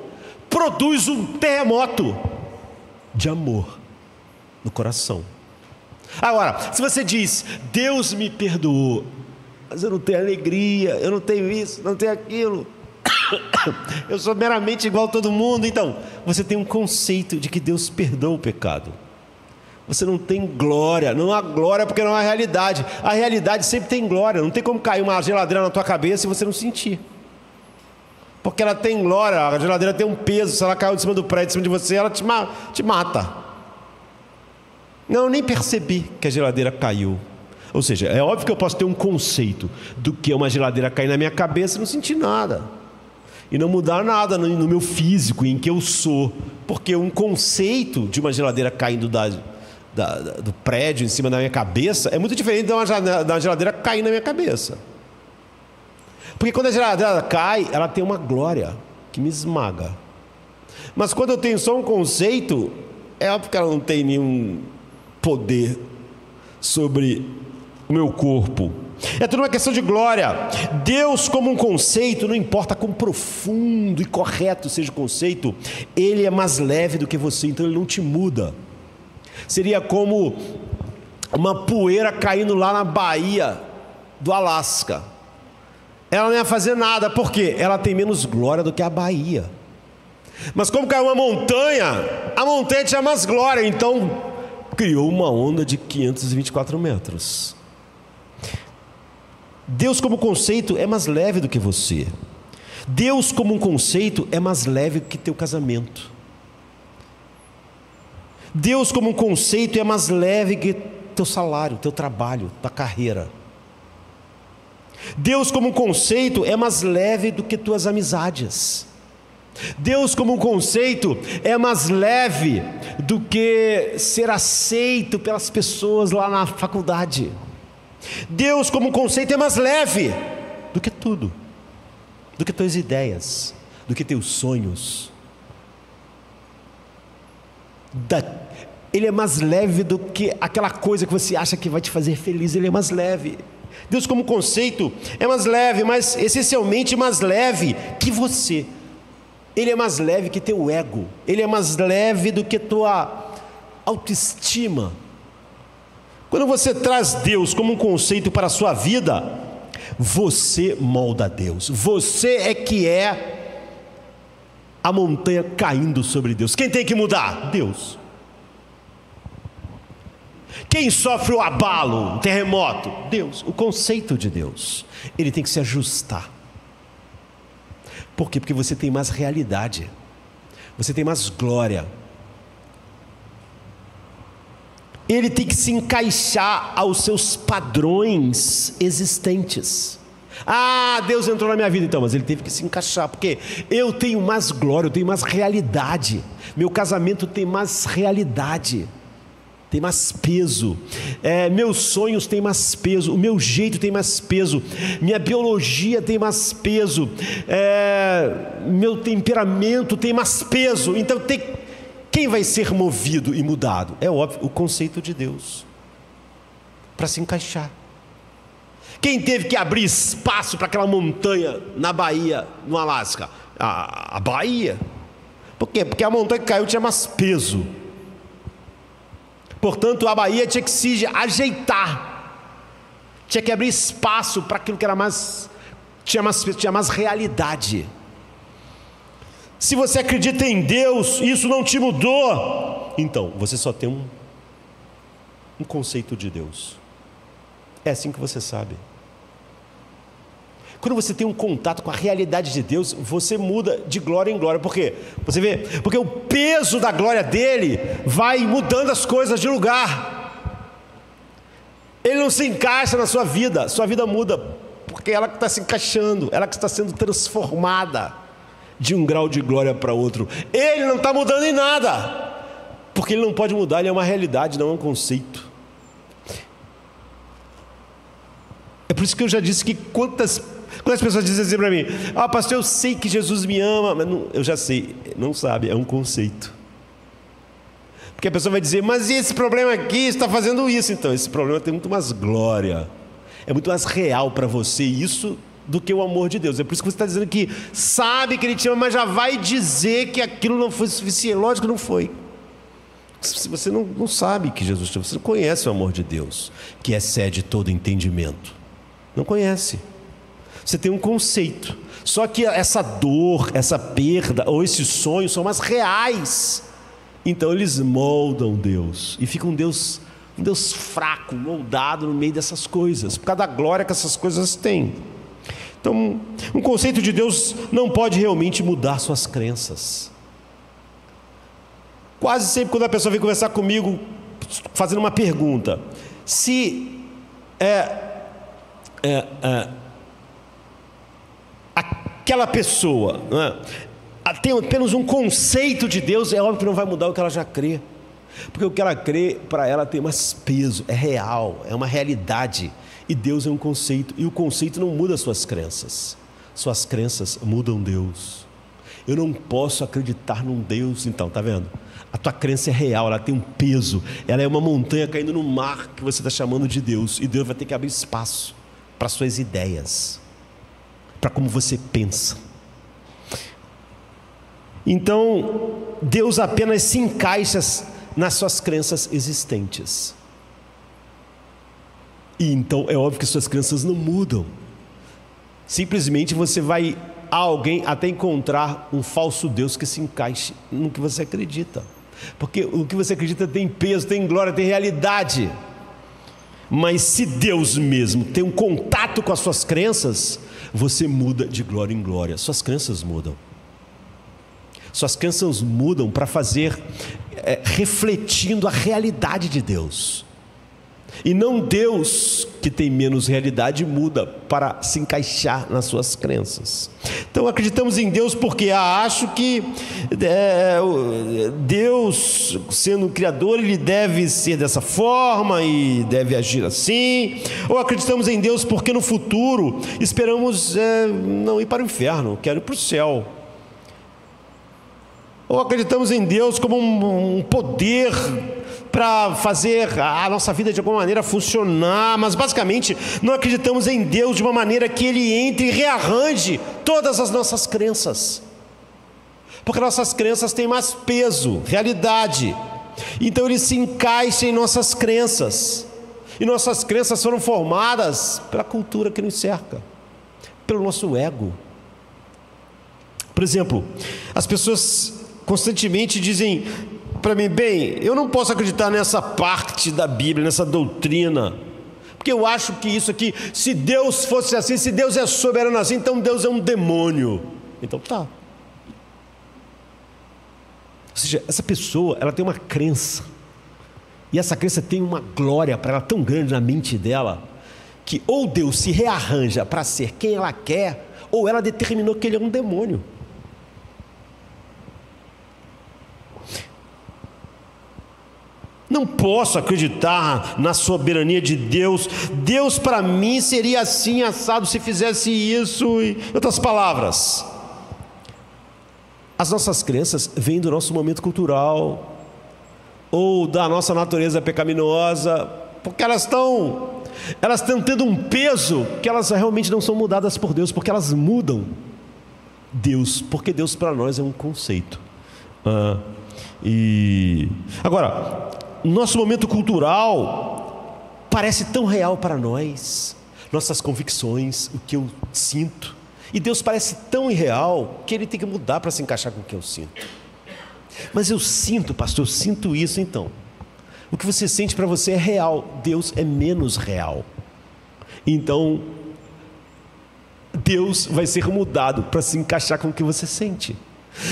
produz um terremoto de amor no coração. Agora, se você diz: Deus me perdoou, mas eu não tenho alegria, eu não tenho isso, não tenho aquilo, eu sou meramente igual a todo mundo. Então, você tem um conceito de que Deus perdoa o pecado. Você não tem glória. Não há glória porque não há realidade. A realidade sempre tem glória. Não tem como cair uma geladeira na tua cabeça e você não sentir, porque ela tem glória. A geladeira tem um peso. Se ela caiu de cima do prédio, de cima de você, ela te mata. Não, eu nem percebi que a geladeira caiu. Ou seja, é óbvio que eu posso ter um conceito do que é uma geladeira cair na minha cabeça e não sentir nada, e não mudar nada no meu físico, em que eu sou. Porque um conceito de uma geladeira caindo do prédio em cima da minha cabeça é muito diferente da geladeira cair na minha cabeça. Porque quando a geladeira cai, ela tem uma glória que me esmaga. Mas quando eu tenho só um conceito, é óbvio que ela não tem nenhum poder sobre o meu corpo. É tudo uma questão de glória. Deus como um conceito, não importa quão profundo e correto seja o conceito, Ele é mais leve do que você, então Ele não te muda. Seria como uma poeira caindo lá na Baía do Alasca. Ela não ia fazer nada, por quê? Ela tem menos glória do que a Baía. Mas como caiu uma montanha, a montanha tinha mais glória, então criou uma onda de 524 metros. Deus como conceito é mais leve do que você. Deus como um conceito é mais leve do que teu casamento. Deus como um conceito é mais leve que teu salário, teu trabalho, tua carreira. Deus como um conceito é mais leve do que tuas amizades. Deus como um conceito é mais leve do que ser aceito pelas pessoas lá na faculdade. Deus como um conceito é mais leve do que tudo, do que tuas ideias, do que teus sonhos. Ele é mais leve do que aquela coisa que você acha que vai te fazer feliz. Ele é mais leve. Deus como conceito é mais leve, mas essencialmente mais leve que você. Ele é mais leve que teu ego. Ele é mais leve do que tua autoestima. Quando você traz Deus como um conceito para a sua vida, você molda Deus. Você é que é a montanha caindo sobre Deus. Quem tem que mudar? Deus. Quem sofre o abalo, o terremoto? Deus. O conceito de Deus, ele tem que se ajustar. Por quê? Porque você tem mais realidade, você tem mais glória. Ele tem que se encaixar aos seus padrões existentes. Ah, Deus entrou na minha vida, então, mas Ele teve que se encaixar, porque eu tenho mais glória, eu tenho mais realidade. Meu casamento tem mais realidade, tem mais peso. Meus sonhos têm mais peso, o meu jeito tem mais peso, minha biologia tem mais peso, meu temperamento tem mais peso. Então quem vai ser movido e mudado? É óbvio, o conceito de Deus, para se encaixar. Quem teve que abrir espaço para aquela montanha na Bahia, no Alasca? A Bahia. Por quê? Porque a montanha que caiu tinha mais peso. Portanto, a Bahia tinha que se ajeitar, tinha que abrir espaço para aquilo que era tinha mais realidade. Se você acredita em Deus, isso não te mudou, então você só tem um conceito de Deus. É assim que você sabe. Quando você tem um contato com a realidade de Deus, você muda de glória em glória. Por quê? Você vê? Porque o peso da glória dele vai mudando as coisas de lugar. Ele não se encaixa na sua vida muda, porque ela que está se encaixando, ela que está sendo transformada de um grau de glória para outro. Ele não está mudando em nada, porque ele não pode mudar, ele é uma realidade, não é um conceito. É por isso que eu já disse que quantas pessoas dizem assim para mim: ah, pastor, eu sei que Jesus me ama, mas não, eu já sei, não sabe, é um conceito. Porque a pessoa vai dizer: mas e esse problema aqui, está fazendo isso? Então, esse problema tem muito mais glória, é muito mais real para você isso do que o amor de Deus. É por isso que você está dizendo que sabe que Ele te ama, mas já vai dizer que aquilo não foi suficiente. Lógico que não foi. Se você não sabe que Jesus te ama, você não conhece o amor de Deus, que excede todo entendimento. Não conhece. Você tem um conceito. Só que essa dor, essa perda ou esse sonho são mais reais. Então eles moldam Deus e fica um Deus fraco, moldado no meio dessas coisas, por causa da glória que essas coisas têm. Então, um conceito de Deus não pode realmente mudar suas crenças. Quase sempre quando a pessoa vem conversar comigo fazendo uma pergunta, se aquela pessoa, né, tem apenas um conceito de Deus, é óbvio que não vai mudar o que ela já crê, porque o que ela crê, para ela tem mais peso, é real, é uma realidade, e Deus é um conceito, e o conceito não muda suas crenças mudam Deus. Eu não posso acreditar num Deus, então, tá vendo? A tua crença é real, ela tem um peso, ela é uma montanha caindo no mar que você está chamando de Deus, e Deus vai ter que abrir espaço para suas ideias, para como você pensa. Então, Deus apenas se encaixa nas suas crenças existentes. E então é óbvio que suas crenças não mudam. Simplesmente você vai a alguém até encontrar um falso Deus que se encaixe no que você acredita. Porque o que você acredita tem peso, tem glória, tem realidade. Mas se Deus mesmo tem um contato com as suas crenças, você muda de glória em glória. Suas crenças mudam. Suas crenças mudam para fazer, refletindo a realidade de Deus. E não Deus, que tem menos realidade, muda para se encaixar nas suas crenças. Então acreditamos em Deus porque acho que Deus, sendo o Criador, Ele deve ser dessa forma e deve agir assim. Ou acreditamos em Deus porque no futuro esperamos não ir para o inferno, quero ir para o céu. Ou acreditamos em Deus como um poder para fazer a nossa vida de alguma maneira funcionar, mas basicamente não acreditamos em Deus de uma maneira que Ele entre e rearranje todas as nossas crenças, porque nossas crenças têm mais peso, realidade, então Ele se encaixa em nossas crenças, e nossas crenças foram formadas pela cultura que nos cerca, pelo nosso ego. Por exemplo, as pessoas constantemente dizem para mim: bem, eu não posso acreditar nessa parte da Bíblia, nessa doutrina, porque eu acho que isso aqui, se Deus fosse assim, se Deus é soberano assim, então Deus é um demônio. Então tá. Ou seja, essa pessoa, ela tem uma crença, e essa crença tem uma glória para ela tão grande na mente dela, que ou Deus se rearranja para ser quem ela quer, ou ela determinou que Ele é um demônio. Não posso acreditar na soberania de Deus. Deus para mim seria assim, assado, se fizesse isso. Em outras palavras, as nossas crenças vêm do nosso momento cultural ou da nossa natureza pecaminosa, porque elas estão tendo um peso que elas realmente não são mudadas por Deus, porque elas mudam Deus, porque Deus para nós é um conceito. Agora, nosso momento cultural parece tão real para nós, nossas convicções, o que eu sinto, e Deus parece tão irreal que Ele tem que mudar para se encaixar com o que eu sinto. Mas eu sinto, pastor, eu sinto isso. Então o que você sente para você é real, Deus é menos real. Então Deus vai ser mudado para se encaixar com o que você sente.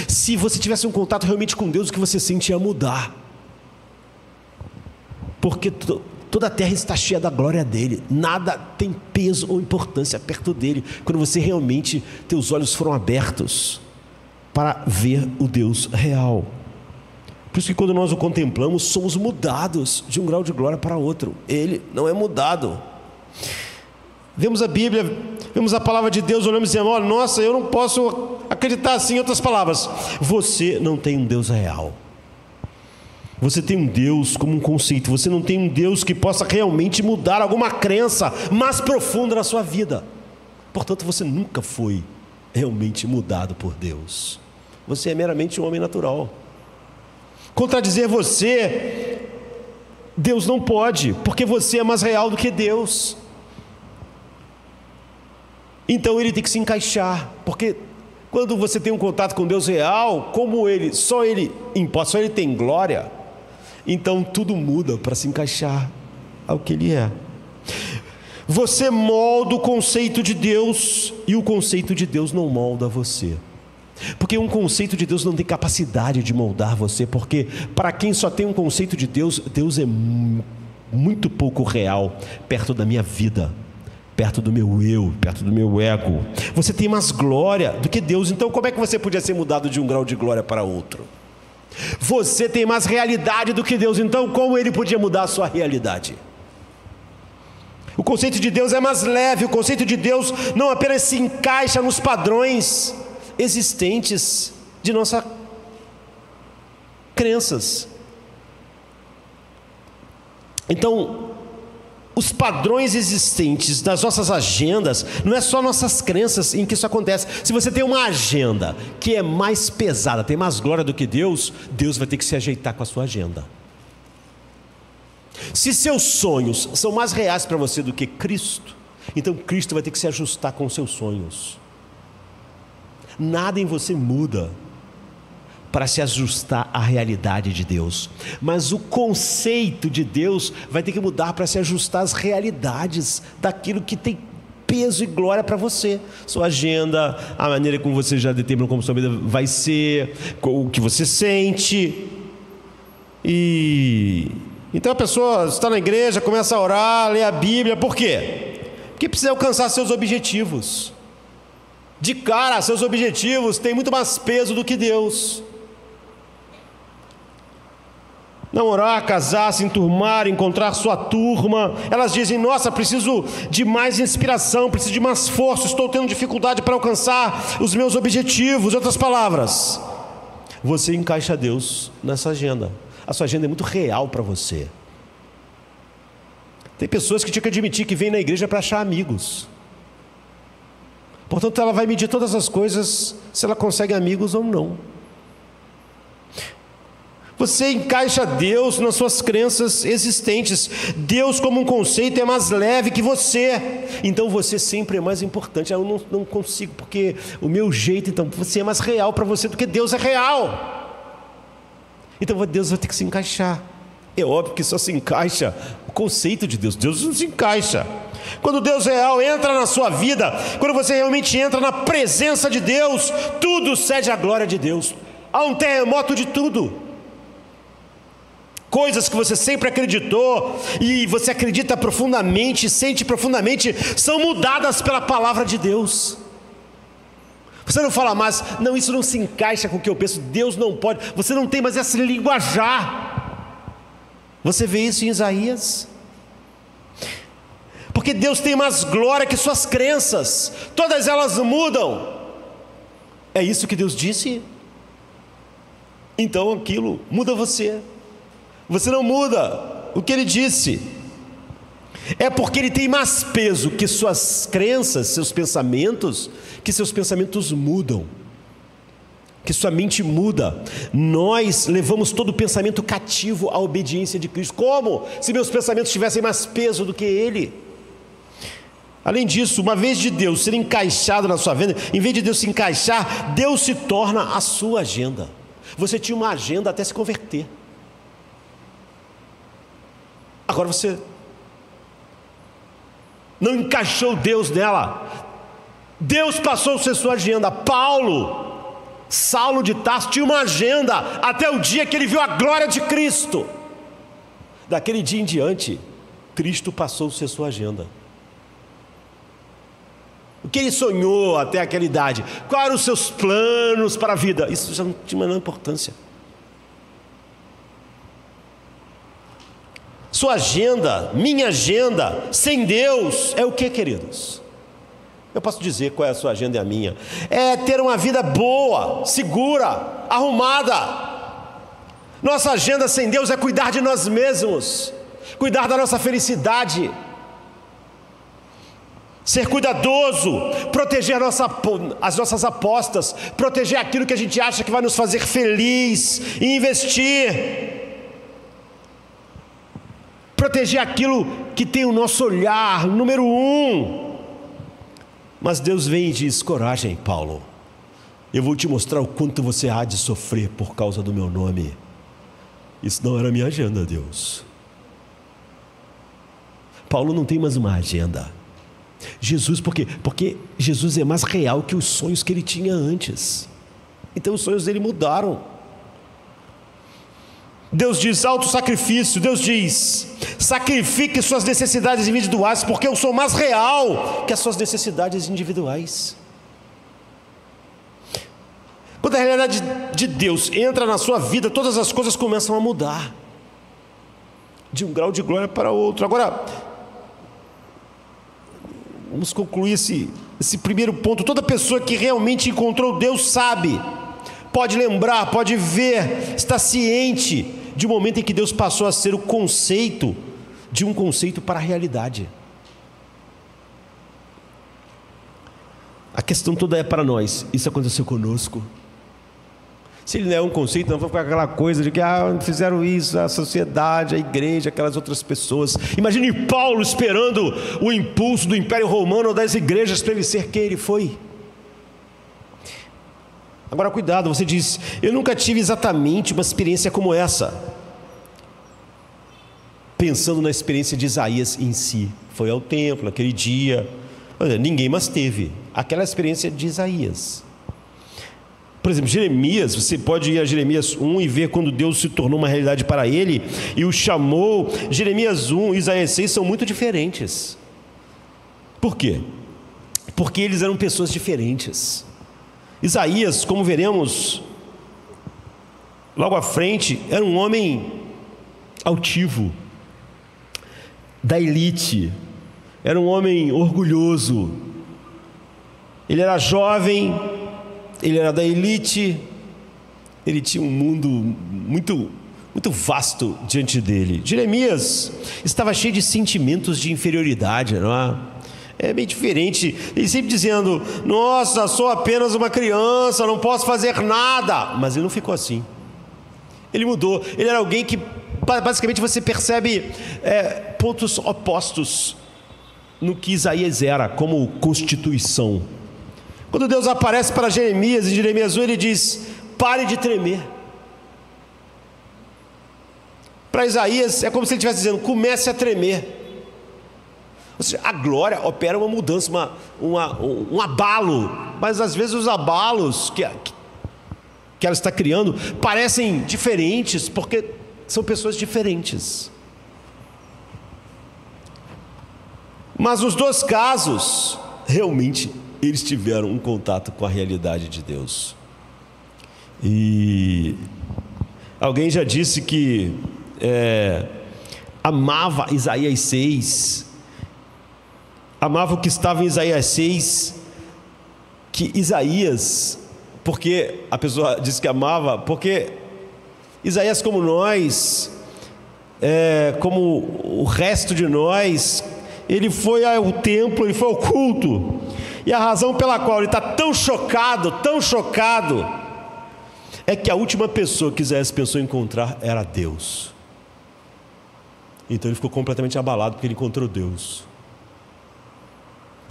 Se você tivesse um contato realmente com Deus, o que você sente ia mudar, porque toda a terra está cheia da glória dele, nada tem peso ou importância perto dele, quando você realmente, teus olhos foram abertos para ver o Deus real. Por isso que quando nós o contemplamos, somos mudados de um grau de glória para outro. Ele não é mudado. Vemos a Bíblia, vemos a palavra de Deus, olhamos e dizemos: oh, nossa, eu não posso acreditar assim. Em outras palavras, você não tem um Deus real. Você tem um Deus como um conceito. Você não tem um Deus que possa realmente mudar alguma crença mais profunda na sua vida. Portanto, você nunca foi realmente mudado por Deus. Você é meramente um homem natural. Contradizer você, Deus não pode, porque você é mais real do que Deus. Então ele tem que se encaixar, porque quando você tem um contato com Deus real, como só ele importa, só ele tem glória, então tudo muda para se encaixar ao que ele é. Você molda o conceito de Deus, e o conceito de Deus não molda você. Porque um conceito de Deus não tem capacidade de moldar você, porque para quem só tem um conceito de Deus, Deus é muito pouco real perto da minha vida, perto do meu eu, perto do meu ego. Você tem mais glória do que Deus. Então como é que você podia ser mudado de um grau de glória para outro? Você tem mais realidade do que Deus, então como ele podia mudar a sua realidade? O conceito de Deus é mais leve. O conceito de Deus não apenas se encaixa nos padrões existentes de nossas crenças. Então, os padrões existentes das nossas agendas, não é só nossas crenças em que isso acontece. Se você tem uma agenda que é mais pesada, tem mais glória do que Deus, Deus vai ter que se ajeitar com a sua agenda. Se seus sonhos são mais reais para você do que Cristo, então Cristo vai ter que se ajustar com os seus sonhos. Nada em você muda para se ajustar à realidade de Deus, mas o conceito de Deus vai ter que mudar para se ajustar às realidades daquilo que tem peso e glória para você. Sua agenda, a maneira como você já determinou como sua vida vai ser, o que você sente. Então a pessoa está na igreja, começa a orar, lê a Bíblia. Por quê? Porque precisa alcançar seus objetivos. De cara, seus objetivos têm muito mais peso do que Deus. Namorar, casar, se enturmar, encontrar sua turma. Elas dizem: nossa, preciso de mais inspiração, preciso de mais força, estou tendo dificuldade para alcançar os meus objetivos. Em outras palavras, você encaixa Deus nessa agenda. A sua agenda é muito real para você. Tem pessoas que tinham que admitir que vêm na igreja para achar amigos. Portanto, ela vai medir todas as coisas, se ela consegue amigos ou não. Você encaixa Deus nas suas crenças existentes. Deus como um conceito é mais leve que você. Então você sempre é mais importante. Eu não consigo, porque o meu jeito, então você é mais real para você do que Deus é real. Então Deus vai ter que se encaixar. É óbvio que só se encaixa o conceito de Deus. Deus não se encaixa. Quando Deus real entra na sua vida, quando você realmente entra na presença de Deus, tudo cede à glória de Deus. Há um terremoto de tudo. Coisas que você sempre acreditou e você acredita profundamente, sente profundamente, são mudadas pela palavra de Deus. Você não fala mais: não, isso não se encaixa com o que eu penso, Deus não pode. Você não tem mais esse linguajar. Você vê isso em Isaías. Porque Deus tem mais glória que suas crenças, todas elas mudam. É isso que Deus disse. Então aquilo muda você. Você não muda o que Ele disse. É porque Ele tem mais peso que suas crenças, seus pensamentos, que seus pensamentos mudam, que sua mente muda. Nós levamos todo o pensamento cativo à obediência de Cristo. Como? Se meus pensamentos tivessem mais peso do que Ele. Além disso, uma vez de Deus ser encaixado na sua agenda, em vez de Deus se encaixar, Deus se torna a sua agenda. Você tinha uma agenda até se converter. Agora você não encaixou Deus nela. Deus passou a ser sua agenda. Saulo de Tarso tinha uma agenda até o dia que ele viu a glória de Cristo. Daquele dia em diante, Cristo passou a ser sua agenda. O que ele sonhou até aquela idade? Quais eram os seus planos para a vida? Isso já não tinha a menor importância. Sua agenda, minha agenda, sem Deus, é o que, queridos? Eu posso dizer qual é a sua agenda e a minha. É ter uma vida boa, segura, arrumada. Nossa agenda sem Deus é cuidar de nós mesmos, cuidar da nossa felicidade, ser cuidadoso, proteger as nossas apostas, proteger aquilo que a gente acha que vai nos fazer feliz, e investir, proteger aquilo que tem o nosso olhar, número 1. Mas Deus vem e diz: coragem, Paulo, eu vou te mostrar o quanto você há de sofrer por causa do meu nome. Isso não era minha agenda, Deus. Paulo não tem mais uma agenda. Jesus, por quê? Porque Jesus é mais real que os sonhos que ele tinha antes. Então os sonhos dele mudaram. Deus diz autossacrifício. Deus diz: sacrifique suas necessidades individuais, porque eu sou mais real que as suas necessidades individuais. Quando a realidade de Deus entra na sua vida, todas as coisas começam a mudar, de um grau de glória para outro. Agora, vamos concluir esse primeiro ponto. Toda pessoa que realmente encontrou Deus sabe, pode lembrar, pode ver, está ciente de um momento em que Deus passou a ser o conceito, de um conceito para a realidade. A questão toda é para nós: isso aconteceu conosco. Se ele não é um conceito, não vai ficar aquela coisa de que fizeram isso, a sociedade, a igreja, aquelas outras pessoas. Imagine Paulo esperando o impulso do Império Romano ou das igrejas para ele ser quem ele foi. Agora cuidado, você diz: eu nunca tive exatamente uma experiência como essa. Pensando na experiência de Isaías em si, foi ao templo naquele dia. Olha, ninguém mais teve aquela experiência de Isaías. Por exemplo, Jeremias, você pode ir a Jeremias 1 e ver quando Deus se tornou uma realidade para ele e o chamou. Jeremias 1 e Isaías 6 são muito diferentes. Por quê? Porque eles eram pessoas diferentes. Isaías, como veremos logo à frente, era um homem altivo, da elite, era um homem orgulhoso. Ele era jovem, ele era da elite, ele tinha um mundo muito vasto diante dele. Jeremias estava cheio de sentimentos de inferioridade, não é? É bem diferente, ele sempre dizendo: nossa, sou apenas uma criança, não posso fazer nada. Mas ele não ficou assim, ele mudou. Ele era alguém que basicamente você percebe pontos opostos no que Isaías era como constituição. Quando Deus aparece para Jeremias, em Jeremias 1, ele diz: pare de tremer. Para Isaías é como se ele estivesse dizendo: comece a tremer. Ou seja, a glória opera uma mudança, um abalo, mas às vezes os abalos que ela está criando parecem diferentes, porque são pessoas diferentes. Mas nos dois casos, realmente, eles tiveram um contato com a realidade de Deus. E alguém já disse que amava Isaías 6, amava o que estava em Isaías 6, que Isaías, porque a pessoa disse que amava, porque Isaías, como nós, como o resto de nós, ele foi ao templo, ele foi ao culto, e a razão pela qual ele está tão chocado, é que a última pessoa que Isaías pensou em encontrar era Deus. Então ele ficou completamente abalado porque ele encontrou Deus.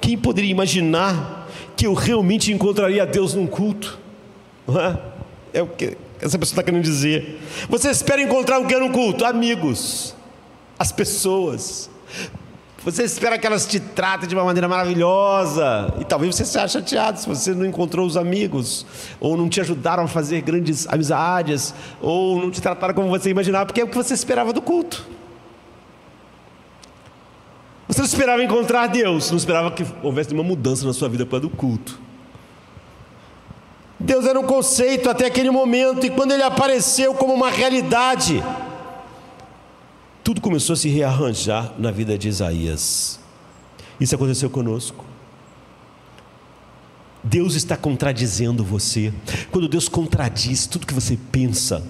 Quem poderia imaginar que eu realmente encontraria Deus num culto? Não é? É o que essa pessoa está querendo dizer. Você espera encontrar o que no culto? Amigos, as pessoas. Você espera que elas te tratem de uma maneira maravilhosa, e talvez você seja chateado se você não encontrou os amigos, ou não te ajudaram a fazer grandes amizades, ou não te trataram como você imaginava, porque é o que você esperava do culto. Você não esperava encontrar Deus, não esperava que houvesse uma mudança na sua vida para do culto. Deus era um conceito até aquele momento, e quando ele apareceu como uma realidade, tudo começou a se rearranjar na vida de Isaías. Isso aconteceu conosco. Deus está contradizendo você. Quando Deus contradiz tudo que você pensa,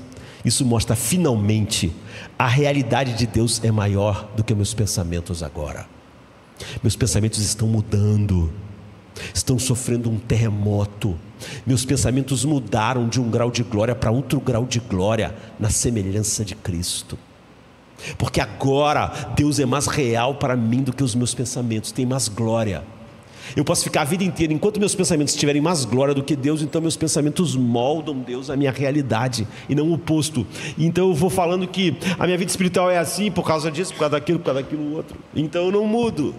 isso mostra finalmente a realidade de Deus é maior do que meus pensamentos agora. Meus pensamentos estão mudando, estão sofrendo um terremoto. Meus pensamentos mudaram de um grau de glória para outro grau de glória, na semelhança de Cristo. Porque agora Deus é mais real para mim do que os meus pensamentos, tem mais glória. Eu posso ficar a vida inteira, enquanto meus pensamentos tiverem mais glória do que Deus, então meus pensamentos moldam Deus, a minha realidade, e não o oposto. Então eu vou falando que a minha vida espiritual é assim, por causa disso, por causa daquilo outro. Então eu não mudo.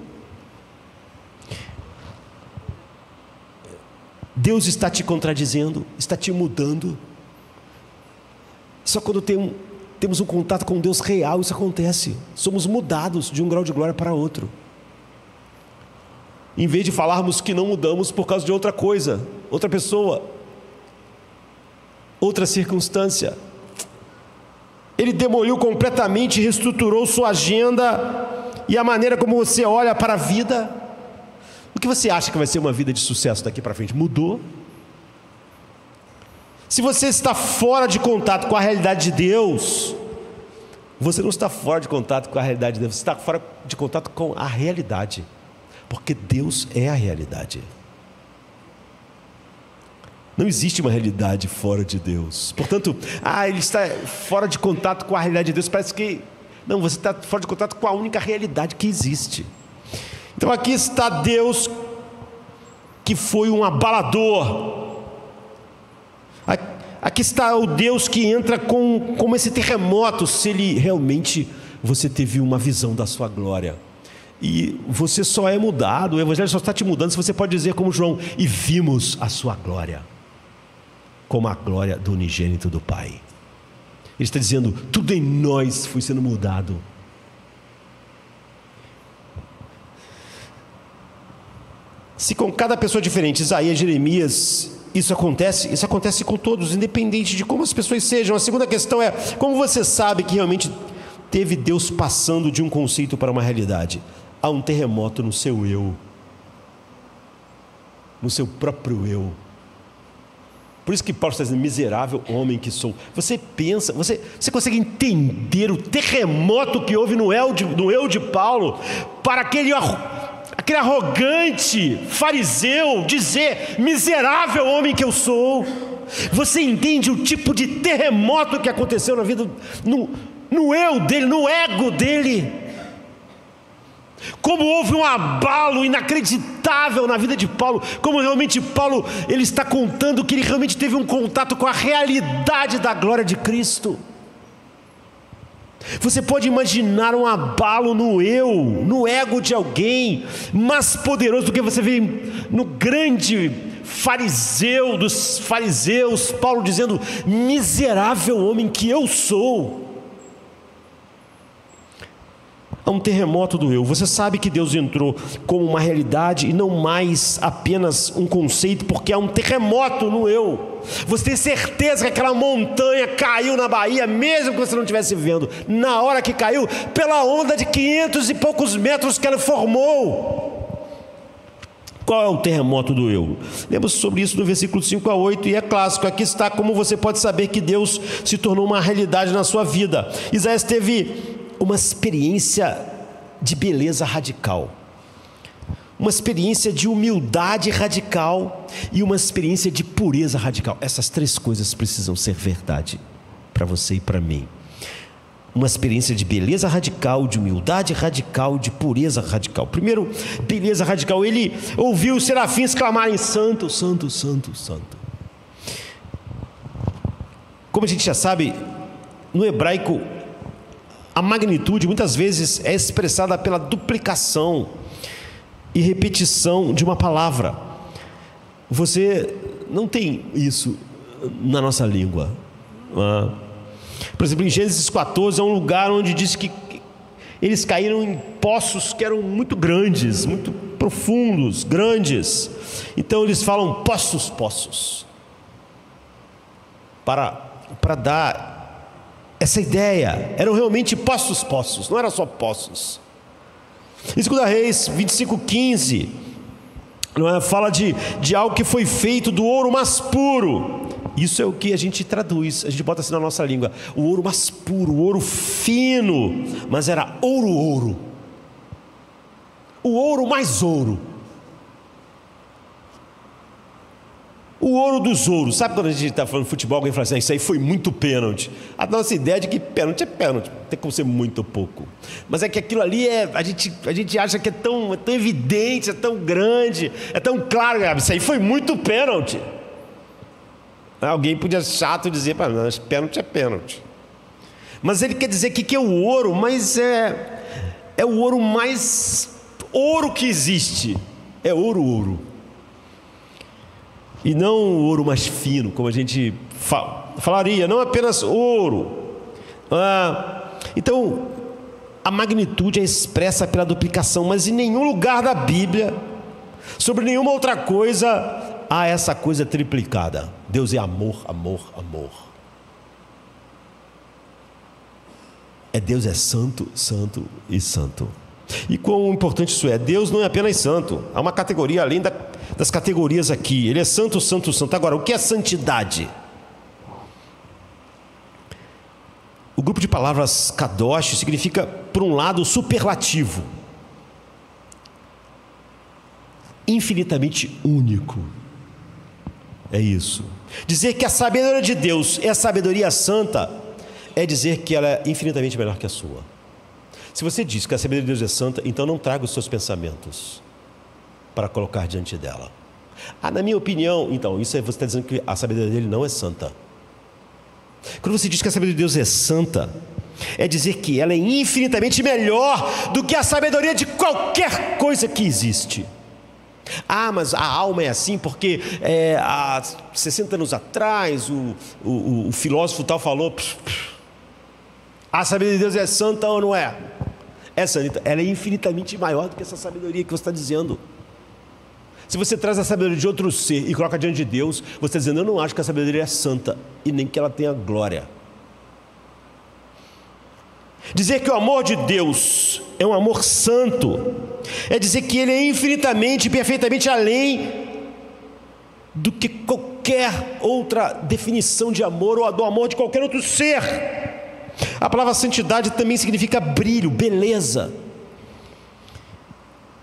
Deus está te contradizendo, está te mudando. Só quando temos um contato com Deus real, isso acontece. Somos mudados de um grau de glória para outro. Em vez de falarmos que não mudamos por causa de outra coisa, outra pessoa, outra circunstância. Ele demoliu completamente, reestruturou sua agenda e a maneira como você olha para a vida. O que você acha que vai ser uma vida de sucesso daqui para frente? Mudou? Se você está fora de contato com a realidade de Deus, você não está fora de contato com a realidade de Deus, você está fora de contato com a realidade. Porque Deus é a realidade. Não existe uma realidade fora de Deus. Portanto, ele está fora de contato com a realidade de Deus. Parece que... Não, você está fora de contato com a única realidade que existe. Então aqui está Deus, que foi um abalador. Aqui está o Deus que entra como esse terremoto, se ele realmente você teve uma visão da sua glória. E você só é mudado, o Evangelho só está te mudando se você pode dizer como João: e vimos a sua glória, como a glória do unigênito do Pai. Ele está dizendo, tudo em nós foi sendo mudado. Se com cada pessoa diferente, Isaías, Jeremias, isso acontece com todos, independente de como as pessoas sejam. A segunda questão é, como você sabe que realmente teve Deus passando de um conceito para uma realidade? Há um terremoto no seu eu, no seu próprio eu. Por isso que Paulo está dizendo, miserável homem que sou. Você pensa, você consegue entender o terremoto que houve no eu de Paulo, para aquele arrogante fariseu dizer, miserável homem que eu sou? Você entende o tipo de terremoto que aconteceu na vida, no eu dele, no ego dele? Como houve um abalo inacreditável na vida de Paulo, como realmente Paulo, ele está contando que ele realmente teve um contato com a realidade da glória de Cristo. Você pode imaginar um abalo no eu, no ego de alguém mais poderoso do que você vê no grande fariseu dos fariseus, Paulo dizendo, miserável homem que eu sou. Há um terremoto do eu. Você sabe que Deus entrou como uma realidade e não mais apenas um conceito, porque há um terremoto no eu. Você tem certeza que aquela montanha caiu na Bahia, mesmo que você não estivesse vendo, na hora que caiu, pela onda de 500 e poucos metros que ela formou. Qual é o terremoto do eu? Lemos sobre isso no versículo 5 a 8, e é clássico. Aqui está como você pode saber que Deus se tornou uma realidade na sua vida. Isaías teve uma experiência de beleza radical, uma experiência de humildade radical e uma experiência de pureza radical. Essas três coisas precisam ser verdade para você e para mim. Uma experiência de beleza radical, de humildade radical, de pureza radical. Primeiro, beleza radical. Ele ouviu os serafins clamarem, santo, santo, santo, santo. Como a gente já sabe, no hebraico, a magnitude muitas vezes é expressada pela duplicação e repetição de uma palavra. Você não tem isso na nossa língua. Por exemplo, em Gênesis 14 é um lugar onde diz que eles caíram em poços que eram muito grandes, muito profundos, grandes. Então eles falam poços, para dar essa ideia. Eram realmente poços, não eram só poços. Em 2 Reis 25:15, fala de algo que foi feito do ouro mais puro. Isso é o que a gente traduz, a gente bota assim na nossa língua: o ouro mais puro, o ouro fino. Mas era ouro. O ouro mais ouro. O ouro dos ouros. Sabe quando a gente está falando de futebol, alguém fala assim: isso aí foi muito pênalti. A nossa ideia é de que pênalti é pênalti, não tem como ser muito pouco. Mas é que aquilo ali a gente acha que é tão evidente, é tão grande, é tão claro. Isso aí foi muito pênalti. Alguém podia chato dizer: mas pênalti é pênalti. Mas ele quer dizer que é o ouro, mas é o ouro mais ouro que existe. É ouro. E não o ouro mais fino, como a gente falaria, não apenas ouro. Então, a magnitude é expressa pela duplicação, mas em nenhum lugar da Bíblia, sobre nenhuma outra coisa, há essa coisa triplicada. Deus é amor. Deus é santo e santo. E quão importante isso é. Deus não é apenas santo, há uma categoria além das categorias aqui. Ele é santo. Agora, o que é santidade? O grupo de palavras kadosh significa, por um lado, superlativo, infinitamente único. É isso. Dizer que a sabedoria de Deus é a sabedoria santa é dizer que ela é infinitamente melhor que a sua. Se você diz que a sabedoria de Deus é santa, então não traga os seus pensamentos para colocar diante dela. Na minha opinião, então, isso aí você está dizendo que a sabedoria dele não é santa. Quando você diz que a sabedoria de Deus é santa, é dizer que ela é infinitamente melhor do que a sabedoria de qualquer coisa que existe. Mas a alma é assim porque há 60 anos atrás o filósofo tal falou: a sabedoria de Deus é santa ou não é? É santa. Ela é infinitamente maior do que essa sabedoria que você está dizendo. Se você traz a sabedoria de outro ser e coloca diante de Deus, você está dizendo: eu não acho que a sabedoria é santa e nem que ela tenha glória. Dizer que o amor de Deus é um amor santo é dizer que ele é infinitamente e perfeitamente além do que qualquer outra definição de amor ou do amor de qualquer outro ser. A palavra santidade também significa brilho, beleza.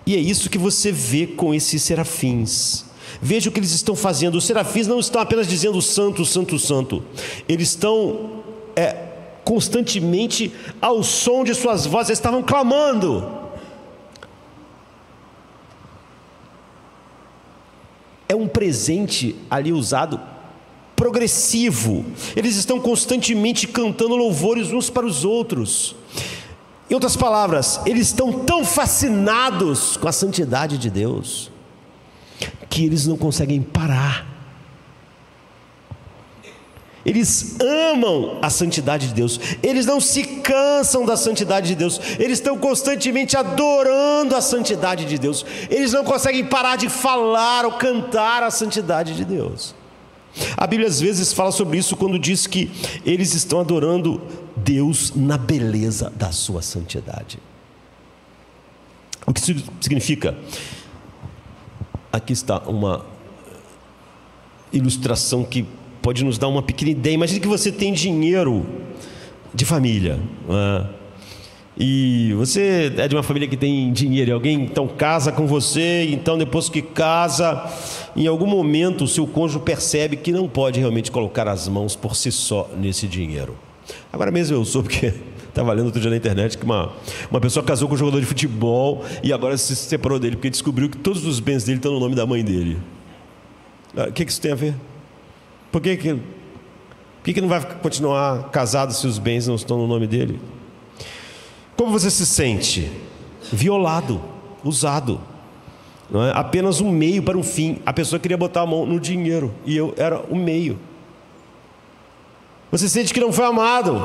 E é isso que você vê com esses serafins. Veja o que eles estão fazendo. Os serafins não estão apenas dizendo santo. Eles estão constantemente, ao som de suas vozes, eles estavam clamando. É um presente ali usado progressivo. Eles estão constantemente cantando louvores uns para os outros. Em outras palavras, eles estão tão fascinados com a santidade de Deus que eles não conseguem parar. Eles amam a santidade de Deus. Eles não se cansam da santidade de Deus. Eles estão constantemente adorando a santidade de Deus. Eles não conseguem parar de falar ou cantar a santidade de Deus. A Bíblia às vezes fala sobre isso quando diz que eles estão adorando Deus na beleza da sua santidade. O que isso significa? Aqui está uma ilustração que pode nos dar uma pequena ideia. Imagine que você tem dinheiro de família, e você é de uma família que tem dinheiro, e alguém então casa com você, e então depois que casa, em algum momento o seu cônjuge percebe que não pode realmente colocar as mãos por si só nesse dinheiro. Agora mesmo eu soube que estava lendo outro dia na internet que uma pessoa casou com um jogador de futebol e agora se separou dele porque descobriu que todos os bens dele estão no nome da mãe dele. O que isso tem a ver? Por que não vai continuar casado se os bens não estão no nome dele? Como você se sente? Violado, usado, não é? Apenas um meio para um fim. A pessoa queria botar a mão no dinheiro e eu era o meio. Você sente que não foi amado.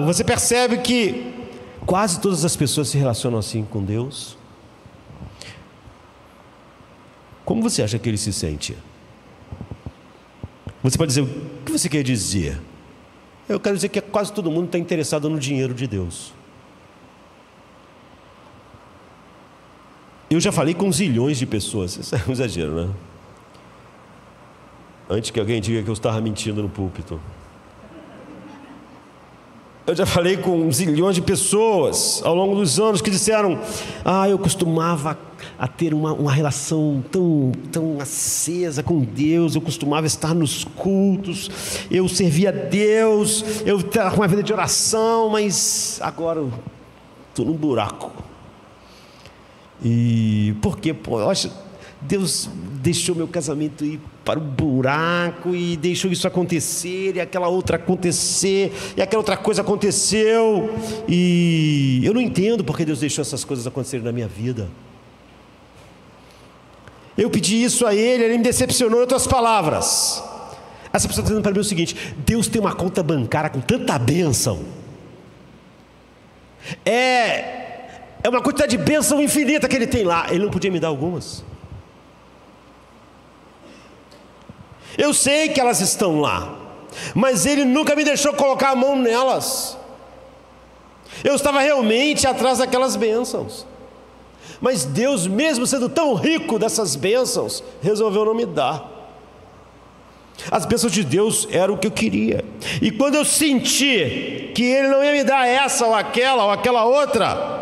Você percebe que quase todas as pessoas se relacionam assim com Deus. Como você acha que ele se sente? Você pode dizer: o que você quer dizer? Eu quero dizer que quase todo mundo está interessado no dinheiro de Deus. Eu já falei com zilhões de pessoas. Isso é um exagero, né? Antes que alguém diga que eu estava mentindo no púlpito. Eu já falei com zilhões de pessoas ao longo dos anos que disseram: eu costumava a ter uma relação tão acesa com Deus, eu costumava estar nos cultos, eu servia a Deus, eu estava com uma vida de oração, mas agora eu estou num buraco. E por quê? Eu acho Deus deixou meu casamento ir para o buraco e deixou isso acontecer, e aquela outra acontecer, e aquela outra coisa aconteceu, e eu não entendo porque Deus deixou essas coisas acontecerem na minha vida. Eu pedi isso a Ele me decepcionou. Em outras palavras, essa pessoa está dizendo para mim o seguinte: Deus tem uma conta bancária com tanta bênção, é uma quantidade de bênção infinita que Ele tem lá, Ele não podia me dar algumas? Eu sei que elas estão lá, mas Ele nunca me deixou colocar a mão nelas. Eu estava realmente atrás daquelas bênçãos, mas Deus, mesmo sendo tão rico dessas bênçãos, resolveu não me dar. As bênçãos de Deus eram o que eu queria, e quando eu senti que Ele não ia me dar essa ou aquela outra,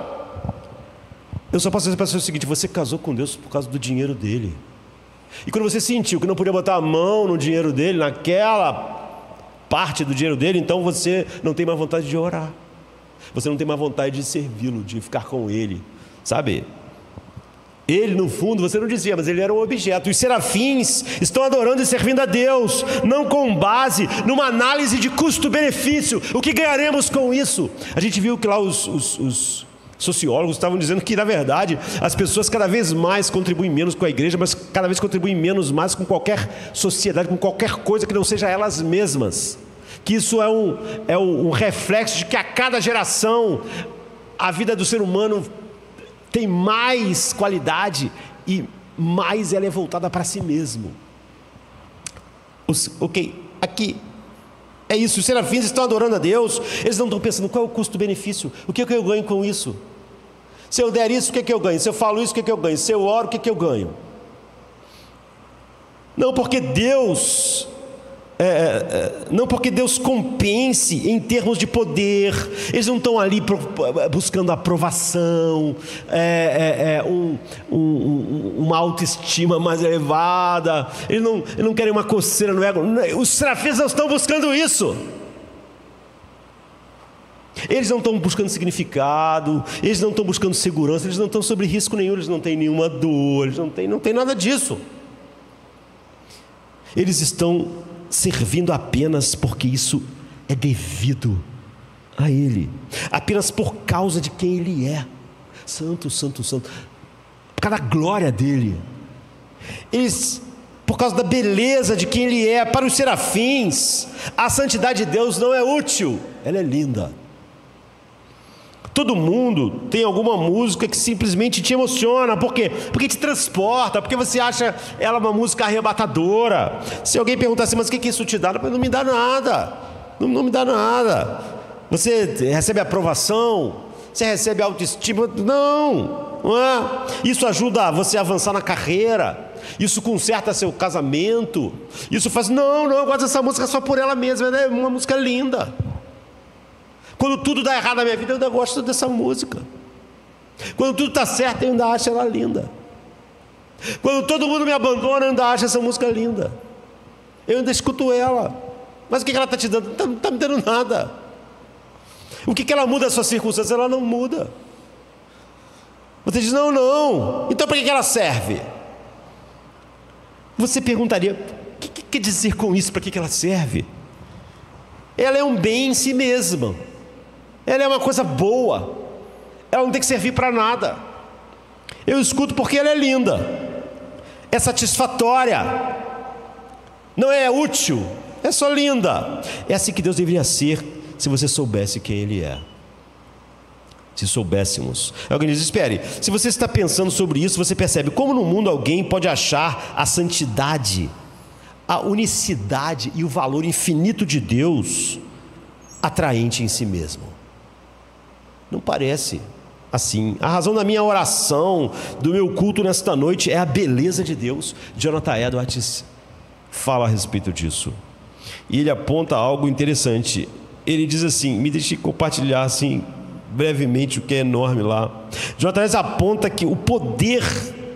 eu só posso dizer para você o seguinte: você casou com Deus por causa do dinheiro dele. E quando você sentiu que não podia botar a mão no dinheiro dele, naquela parte do dinheiro dele, então você não tem mais vontade de orar, você não tem mais vontade de servi-lo, de ficar com ele, sabe? Ele, no fundo, você não dizia, mas ele era um objeto. Os serafins estão adorando e servindo a Deus, não com base numa análise de custo-benefício. O que ganharemos com isso? A gente viu que lá os sociólogos estavam dizendo que, na verdade, as pessoas cada vez mais contribuem menos com a igreja, mas cada vez contribuem menos mais com qualquer sociedade, com qualquer coisa que não seja elas mesmas. Que isso é um reflexo de que a cada geração a vida do ser humano tem mais qualidade e mais ela é voltada para si mesmo. Aqui é isso, os serafins estão adorando a Deus, eles não estão pensando qual é o custo-benefício, o que eu ganho com isso? Se eu der isso, o que eu ganho? Se eu falo isso, o que eu ganho? Se eu oro, o que eu ganho? Não porque Deus compense em termos de poder. Eles não estão ali buscando aprovação, uma autoestima mais elevada. Eles não querem uma coceira no ego. Os serafins não estão buscando isso. Eles não estão buscando significado, eles não estão buscando segurança, eles não estão sob risco nenhum, eles não têm nenhuma dor, eles não têm nada disso. Eles estão servindo apenas porque isso é devido a Ele, apenas por causa de quem Ele é. Santo, santo, santo, por causa da glória dEle. Eles, por causa da beleza de quem Ele é. Para os serafins, a santidade de Deus não é útil, ela é linda. Todo mundo tem alguma música que simplesmente te emociona. Por quê? Porque te transporta, porque você acha ela uma música arrebatadora. Se alguém perguntar assim, mas o que isso te dá? Não me dá nada, não me dá nada. Você recebe aprovação, você recebe autoestima? Não é? Isso ajuda você a avançar na carreira, isso conserta seu casamento, isso faz... Não, eu gosto dessa música só por ela mesma, ela é uma música linda. Quando tudo dá errado na minha vida, eu ainda gosto dessa música. Quando tudo está certo, eu ainda acho ela linda. Quando todo mundo me abandona, eu ainda acho essa música linda. Eu ainda escuto ela. Mas o que ela está te dando? Não está me dando nada. O que ela muda a sua circunstância? Ela não muda. Você diz, não. Então para que ela serve? Você perguntaria, o que quer dizer com isso? Para que ela serve? Ela é um bem em si mesma. Ela é uma coisa boa, ela não tem que servir para nada. Eu escuto porque ela é linda, é satisfatória, não é útil, é só linda. É assim que Deus deveria ser, se você soubesse quem Ele é. Se soubéssemos. Alguém diz, espere, se você está pensando sobre isso, você percebe como no mundo alguém pode achar a santidade, a unicidade e o valor infinito de Deus atraente em si mesmo. Não parece assim. A razão da minha oração, do meu culto nesta noite, é a beleza de Deus. Jonathan Edwards fala a respeito disso. E ele aponta algo interessante. Ele diz assim, me deixe compartilhar assim brevemente o que é enorme lá. Jonathan Edwards aponta que o poder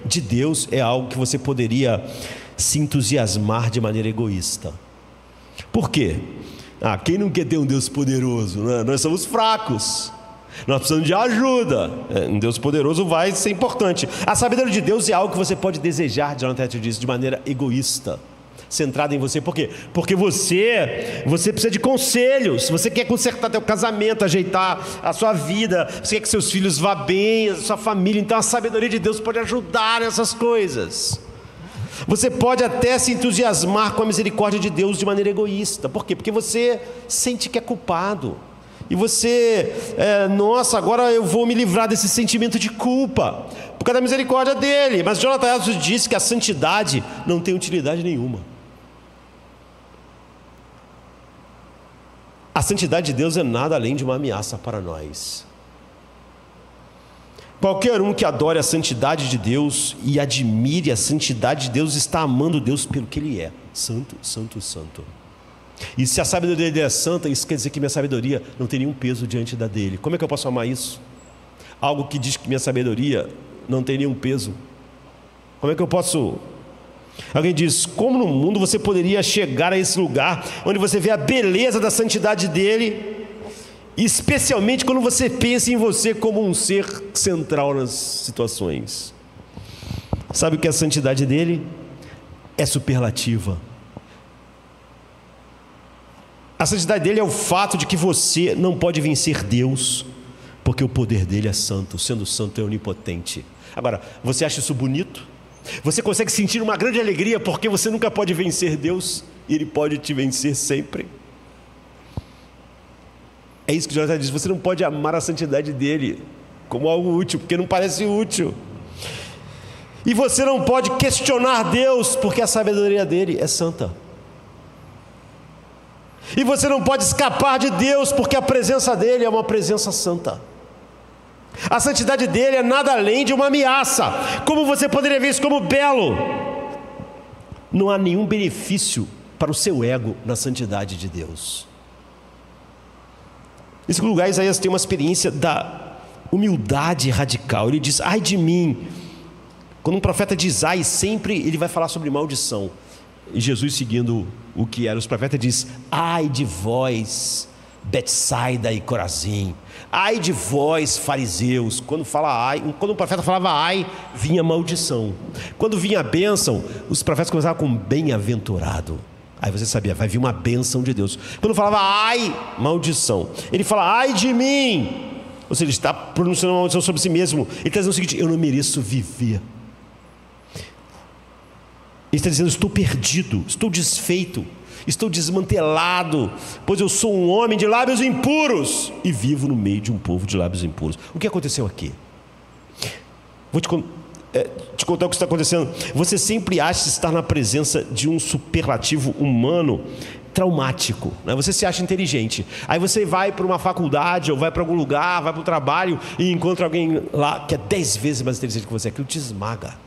de Deus é algo que você poderia se entusiasmar de maneira egoísta. Por quê? Quem não quer ter um Deus poderoso, né? Nós somos fracos, nós precisamos de ajuda. Um Deus poderoso vai ser importante. A sabedoria de Deus é algo que você pode desejar, Jonathan Edwards diz, de maneira egoísta, centrada em você. Por quê? Porque você precisa de conselhos. Você quer consertar teu casamento, ajeitar a sua vida, você quer que seus filhos vá bem, a sua família. Então a sabedoria de Deus pode ajudar nessas coisas. Você pode até se entusiasmar com a misericórdia de Deus de maneira egoísta. Por quê? Porque você sente que é culpado. E você, nossa, agora eu vou me livrar desse sentimento de culpa, por causa da misericórdia dele. Mas Jonathan Edwards disse que a santidade não tem utilidade nenhuma. A santidade de Deus é nada além de uma ameaça para nós. Qualquer um que adore a santidade de Deus e admire a santidade de Deus está amando Deus pelo que Ele é. Santo, santo, santo. E se a sabedoria dele é santa, isso quer dizer que minha sabedoria não tem nenhum peso diante da dele. Como é que eu posso amar isso? Algo que diz que minha sabedoria não tem nenhum peso. Como é que eu posso... Alguém diz, como no mundo você poderia chegar a esse lugar onde você vê a beleza da santidade dele, especialmente quando você pensa em você como um ser central nas situações? Sabe o que é a santidade dele? É superlativa. A santidade dele é o fato de que você não pode vencer Deus, porque o poder dele é santo, sendo santo é onipotente. Agora, você acha isso bonito? Você consegue sentir uma grande alegria porque você nunca pode vencer Deus e Ele pode te vencer sempre? É isso que Jonathan diz, você não pode amar a santidade dele como algo útil, porque não parece útil. E você não pode questionar Deus, porque a sabedoria dele é santa. E você não pode escapar de Deus, porque a presença dele é uma presença santa. A santidade dele é nada além de uma ameaça. Como você poderia ver isso como belo? Não há nenhum benefício para o seu ego na santidade de Deus. Nesse lugar, Isaías tem uma experiência da humildade radical. Ele diz, ai de mim. Quando um profeta diz ai, sempre ele vai falar sobre maldição. E Jesus, seguindo o que era os profetas, diz, ai de vós, Betsaida e Corazim. Ai de vós, fariseus. Quando o profeta falava ai, vinha maldição. Quando vinha a bênção, os profetas começavam com bem-aventurado. Aí você sabia, vai vir uma bênção de Deus. Quando falava ai, maldição. Ele fala ai de mim. Ou seja, ele está pronunciando uma maldição sobre si mesmo. Ele está dizendo o seguinte, eu não mereço viver. Ele está dizendo, estou perdido, estou desfeito, estou desmantelado, pois eu sou um homem de lábios impuros e vivo no meio de um povo de lábios impuros. O que aconteceu aqui? Vou te contar o que está acontecendo. Você sempre acha estar na presença de um superlativo humano traumático, né? Você se acha inteligente. Aí você vai para uma faculdade ou vai para algum lugar, vai para o trabalho e encontra alguém lá que é 10 vezes mais inteligente que você. Aquilo te esmaga.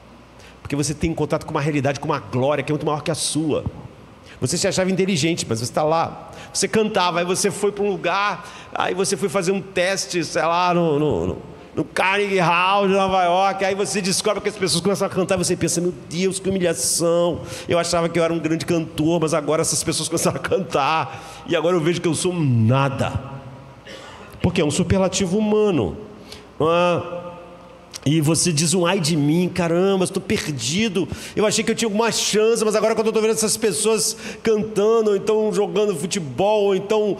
Porque você tem contato com uma realidade, com uma glória que é muito maior que a sua. Você se achava inteligente, mas você está lá. Você cantava, aí você foi para um lugar, aí você foi fazer um teste, sei lá, no Carnegie Hall de Nova York, aí você descobre que as pessoas começam a cantar e você pensa, meu Deus, que humilhação. Eu achava que eu era um grande cantor, mas agora essas pessoas começaram a cantar, e agora eu vejo que eu sou nada. Porque é um superlativo humano. E você diz um ai de mim, caramba, estou perdido. Eu achei que eu tinha alguma chance, mas agora quando eu estou vendo essas pessoas cantando, ou então jogando futebol, ou então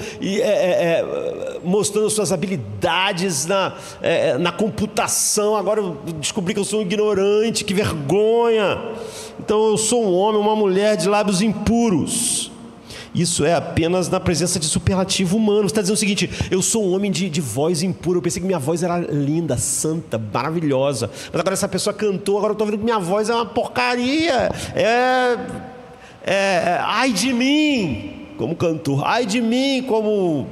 mostrando suas habilidades na computação, agora eu descobri que eu sou um ignorante, que vergonha. Então eu sou um homem, uma mulher de lábios impuros. Isso é apenas na presença de superlativo humano. Você está dizendo o seguinte, eu sou um homem de voz impura. Eu pensei que minha voz era linda, santa, maravilhosa. Mas agora essa pessoa cantou, agora eu estou vendo que minha voz é uma porcaria. Ai de mim, como cantor. Ai de mim, como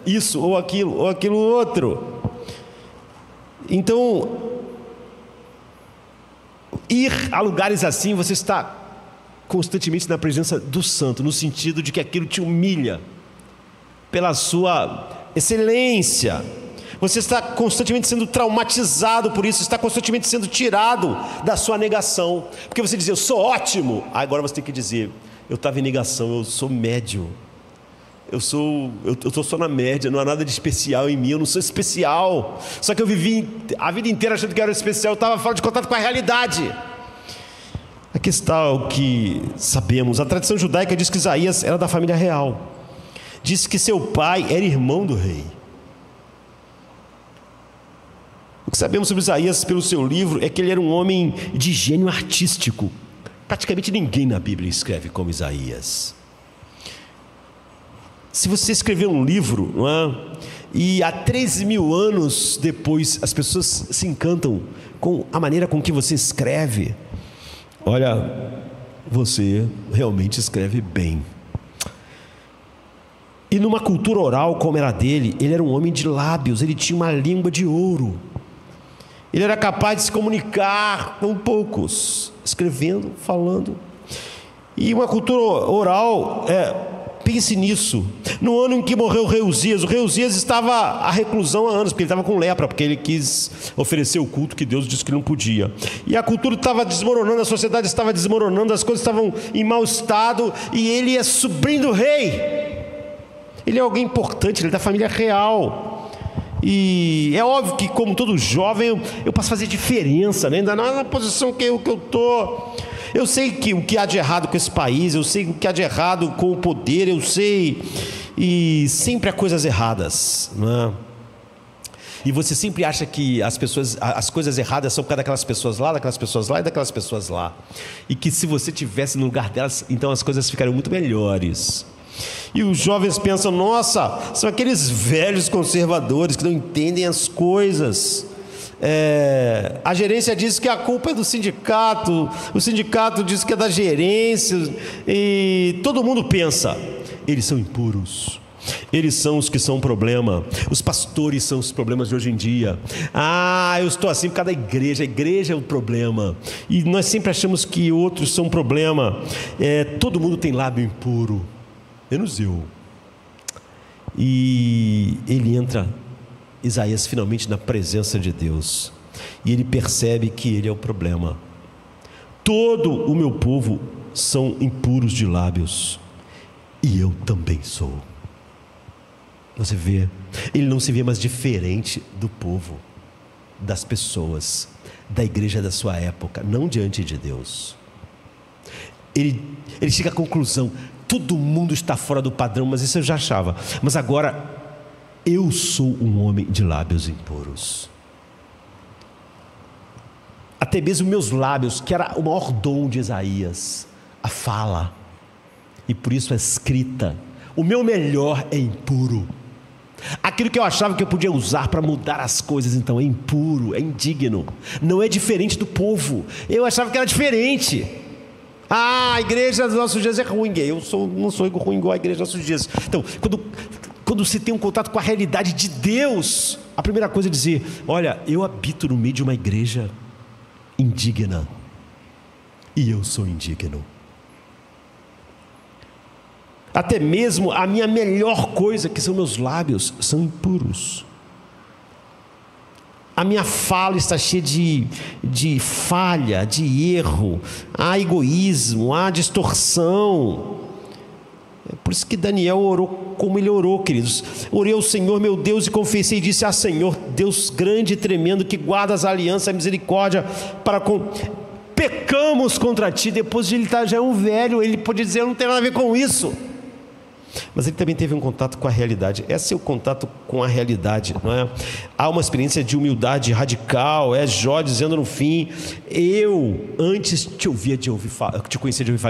isso ou aquilo outro. Então, ir a lugares assim, você está constantemente na presença do santo, no sentido de que aquilo te humilha pela sua excelência. Você está constantemente sendo traumatizado por isso, está constantemente sendo tirado da sua negação, porque você diz, eu sou ótimo, agora você tem que dizer, eu estava em negação, eu sou médio, eu estou só na média, não há nada de especial em mim, eu não sou especial, só que eu vivi a vida inteira achando que era especial, eu estava fora de contato com a realidade. Aqui está o que sabemos. A tradição judaica diz que Isaías era da família real, diz que seu pai era irmão do rei. O que sabemos sobre Isaías pelo seu livro é que ele era um homem de gênio artístico. Praticamente ninguém na Bíblia escreve como Isaías. Se você escrever um livro, não é? E há 13.000 anos depois as pessoas se encantam com a maneira com que você escreve, olha, você realmente escreve bem. E numa cultura oral como era dele, ele era um homem de lábios, ele tinha uma língua de ouro. Ele era capaz de se comunicar com poucos, escrevendo, falando. E uma cultura oral, pense nisso. No ano em que morreu o rei Uzias estava à reclusão há anos, porque ele estava com lepra, porque ele quis oferecer o culto que Deus disse que não podia. E a cultura estava desmoronando, a sociedade estava desmoronando, as coisas estavam em mau estado, e ele é sobrinho do rei. Ele é alguém importante, ele é da família real. E é óbvio que, como todo jovem, eu posso fazer diferença, né? Ainda não na posição que eu estou. Eu sei o que há de errado com esse país, eu sei o que há de errado com o poder, eu sei. E sempre há coisas erradas, não é? E você sempre acha que as coisas erradas são por causa daquelas pessoas lá, daquelas pessoas lá e daquelas pessoas lá. E que se você estivesse no lugar delas, então as coisas ficariam muito melhores. E os jovens pensam, nossa, são aqueles velhos conservadores que não entendem as coisas. A gerência diz que a culpa é do sindicato, o sindicato diz que é da gerência, e todo mundo pensa, eles são impuros, eles são os que são um problema, os pastores são os problemas de hoje em dia. Eu estou assim por causa da igreja, a igreja é o problema, e nós sempre achamos que outros são um problema. Todo mundo tem lábio impuro, menos eu. E ele entra, Isaías, finalmente na presença de Deus, e ele percebe que ele é o problema. Todo o meu povo são impuros de lábios, e eu também sou. Você vê, ele não se vê mais diferente do povo, das pessoas, da igreja da sua época, não diante de Deus. Ele chega à conclusão, todo mundo está fora do padrão, mas isso eu já achava, mas agora eu sou um homem de lábios impuros. Até mesmo meus lábios, que era o maior dom de Isaías, a fala, e por isso a escrita, o meu melhor é impuro. Aquilo que eu achava que eu podia usar para mudar as coisas, então é impuro, é indigno, não é diferente do povo. Eu achava que era diferente. A igreja dos nossos dias é ruim. Eu não sou ruim igual a igreja dos nossos dias. Então, quando você tem um contato com a realidade de Deus, a primeira coisa é dizer, olha, eu habito no meio de uma igreja indigna, e eu sou indigno. Até mesmo a minha melhor coisa, que são meus lábios, são impuros. A minha fala está cheia de falha, de erro, há egoísmo, há distorção. É por isso que Daniel orou como ele orou, queridos. Orei ao Senhor meu Deus e confessei e disse, Senhor, Deus grande e tremendo, que guarda as alianças e a misericórdia para com... Pecamos contra ti. Depois de ele estar já um velho, ele pode dizer, eu não tenho nada a ver com isso. Mas ele também teve um contato com a realidade. Esse é o contato com a realidade, não é? Há uma experiência de humildade radical. Jó dizendo no fim, eu antes te conhecia de ouvir falar.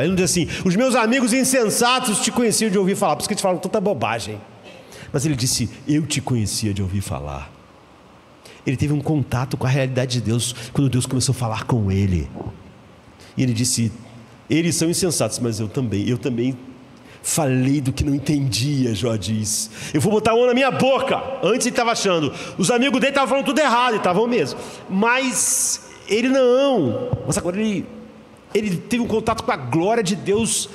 Ele não diz assim, os meus amigos insensatos te conheciam de ouvir falar, por isso que eles falam tanta bobagem. Mas ele disse, eu te conhecia de ouvir falar. Ele teve um contato com a realidade de Deus quando Deus começou a falar com ele. E ele disse, eles são insensatos, mas eu também Falei do que não entendia, Jó diz. Eu vou botar a mão na minha boca. Antes ele estava achando. Os amigos dele estavam falando tudo errado, e estavam mesmo. Mas ele não. Mas agora ele teve um contato com a glória de Deus.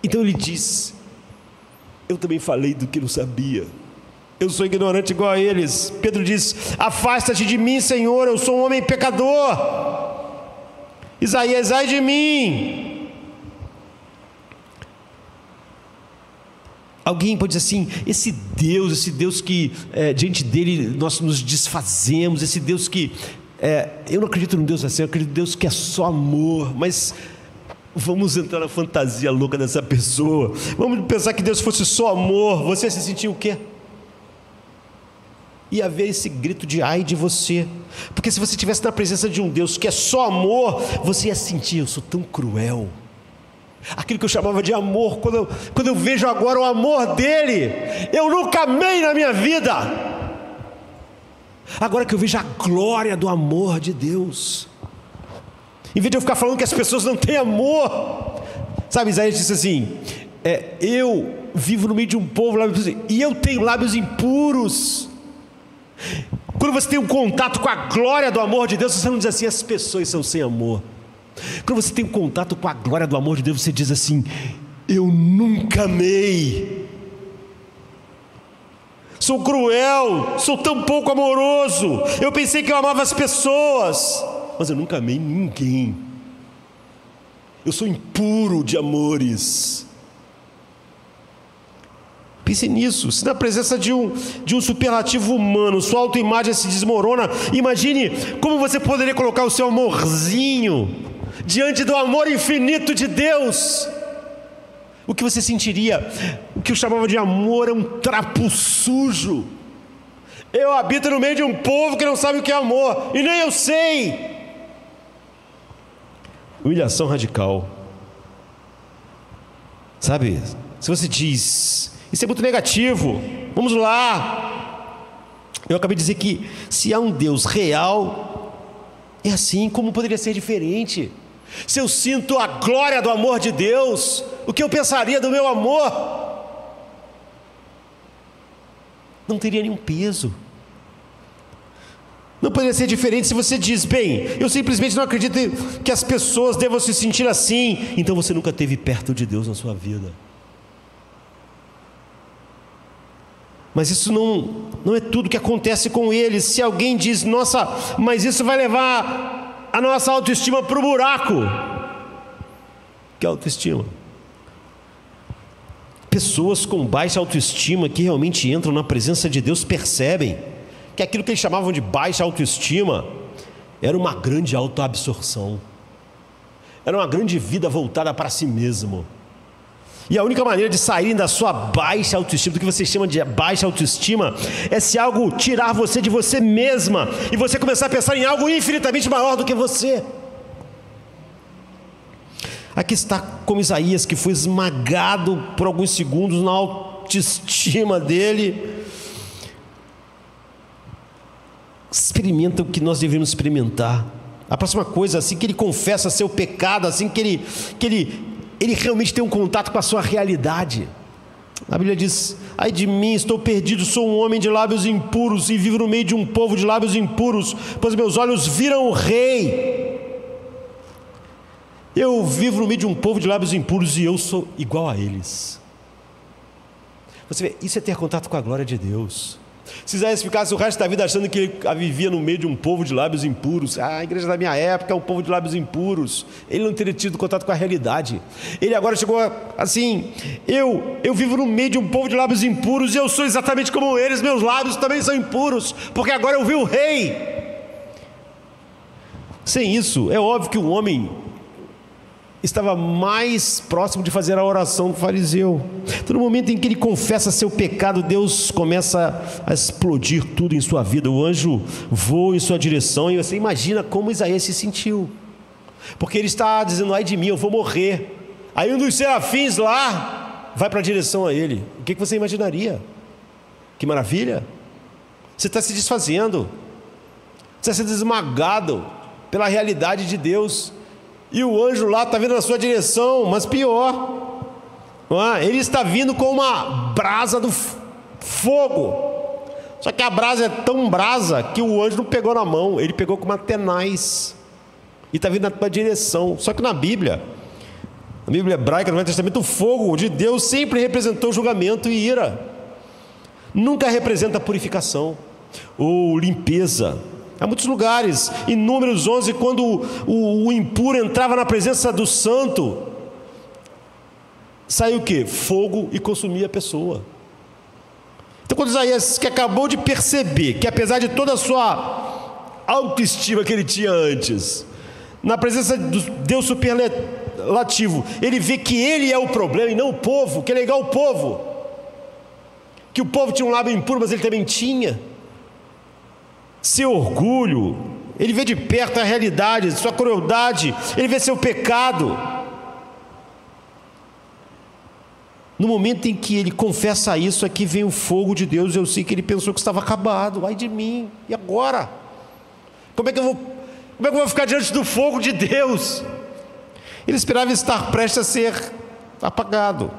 Então ele diz: eu também falei do que não sabia. Eu sou ignorante igual a eles. Pedro diz: afasta-te de mim, Senhor, eu sou um homem pecador. Isaías: ai de mim. Alguém pode dizer assim: esse Deus que diante dele nós nos desfazemos, esse Deus que eu não acredito num Deus assim, eu acredito em Deus que é só amor. Mas vamos entrar na fantasia louca dessa pessoa, vamos pensar que Deus fosse só amor. Você se sentiu o quê? Ia haver esse grito de ai de você, porque se você estivesse na presença de um Deus que é só amor, você ia sentir: eu sou tão cruel. Aquilo que eu chamava de amor, quando eu vejo agora o amor dele, eu nunca amei na minha vida. Agora que eu vejo a glória do amor de Deus, em vez de eu ficar falando que as pessoas não têm amor, sabe, Isaías disse assim: eu vivo no meio de um povo e eu tenho lábios impuros. Quando você tem um contato com a glória do amor de Deus, você não diz assim: as pessoas são sem amor. Quando você tem um contato com a glória do amor de Deus, você diz assim: eu nunca amei, sou cruel, sou tão pouco amoroso, eu pensei que eu amava as pessoas, mas eu nunca amei ninguém, eu sou impuro de amores. Pense nisso. Se na presença de um superlativo humano sua autoimagem se desmorona, imagine como você poderia colocar o seu amorzinho diante do amor infinito de Deus. O que você sentiria? O que eu chamava de amor é um trapo sujo. Eu habito no meio de um povo que não sabe o que é amor, e nem eu sei. Humilhação radical. Sabe, se você diz: isso é muito negativo, vamos lá. Eu acabei de dizer que se há um Deus real, é assim. Como poderia ser diferente? Se eu sinto a glória do amor de Deus, o que eu pensaria do meu amor? Não teria nenhum peso. Não poderia ser diferente se você diz: bem, eu simplesmente não acredito que as pessoas devam se sentir assim. Então você nunca esteve perto de Deus na sua vida. Mas isso não é tudo que acontece com eles. Se alguém diz: nossa, mas isso vai levar a nossa autoestima para o buraco. Que autoestima? Pessoas com baixa autoestima que realmente entram na presença de Deus percebem que aquilo que eles chamavam de baixa autoestima era uma grande autoabsorção, era uma grande vida voltada para si mesmo. E a única maneira de sair da sua baixa autoestima, do que você chama de baixa autoestima, é se algo tirar você de você mesma e você começar a pensar em algo infinitamente maior do que você. Aqui está como Isaías, que foi esmagado por alguns segundos na autoestima dele. Experimenta o que nós devemos experimentar. A próxima coisa, assim que ele confessa seu pecado, assim que ele realmente tem um contato com a sua realidade. A Bíblia diz: ai de mim, estou perdido, sou um homem de lábios impuros e vivo no meio de um povo de lábios impuros, pois meus olhos viram o Rei. Eu vivo no meio de um povo de lábios impuros e eu sou igual a eles. Você vê, isso é ter contato com a glória de Deus. Se Isaías ficasse o resto da vida achando que ele vivia no meio de um povo de lábios impuros, a igreja da minha época é um povo de lábios impuros, ele não teria tido contato com a realidade. Ele agora chegou assim: eu vivo no meio de um povo de lábios impuros e eu sou exatamente como eles, meus lábios também são impuros, porque agora eu vi o Rei. Sem isso, é óbvio que o homem estava mais próximo de fazer a oração do fariseu. Então, no momento em que ele confessa seu pecado, Deus começa a explodir tudo em sua vida. O anjo voa em sua direção e você imagina como Isaías se sentiu, porque ele está dizendo: ai de mim, eu vou morrer. Aí um dos serafins lá vai para a direção a ele. O que você imaginaria? Que maravilha! Você está se desfazendo, você está sendo esmagado pela realidade de Deus. E o anjo lá está vindo na sua direção, mas pior, Ele está vindo com uma brasa do fogo. Só que a brasa é tão brasa que o anjo não pegou na mão, ele pegou com uma tenaz e está vindo na tua direção. Só que na Bíblia hebraica, no Velho Testamento, o fogo de Deus sempre representou julgamento e ira, nunca representa purificação ou limpeza. Há muitos lugares, em Números 11, quando o impuro entrava na presença do santo, saiu o quê? Fogo e consumia a pessoa. Então, quando Isaías, que acabou de perceber que apesar de toda a sua autoestima que ele tinha antes, na presença do Deus superlativo, ele vê que ele é o problema e não o povo, que é legal o povo, que o povo tinha um lábio impuro, mas ele também tinha seu orgulho, ele vê de perto a realidade, sua crueldade, ele vê seu pecado. No momento em que ele confessa isso, aqui vem o fogo de Deus. Eu sei que ele pensou que estava acabado. Ai de mim, e agora? Como é que eu vou ficar diante do fogo de Deus? Ele esperava estar prestes a ser apagado.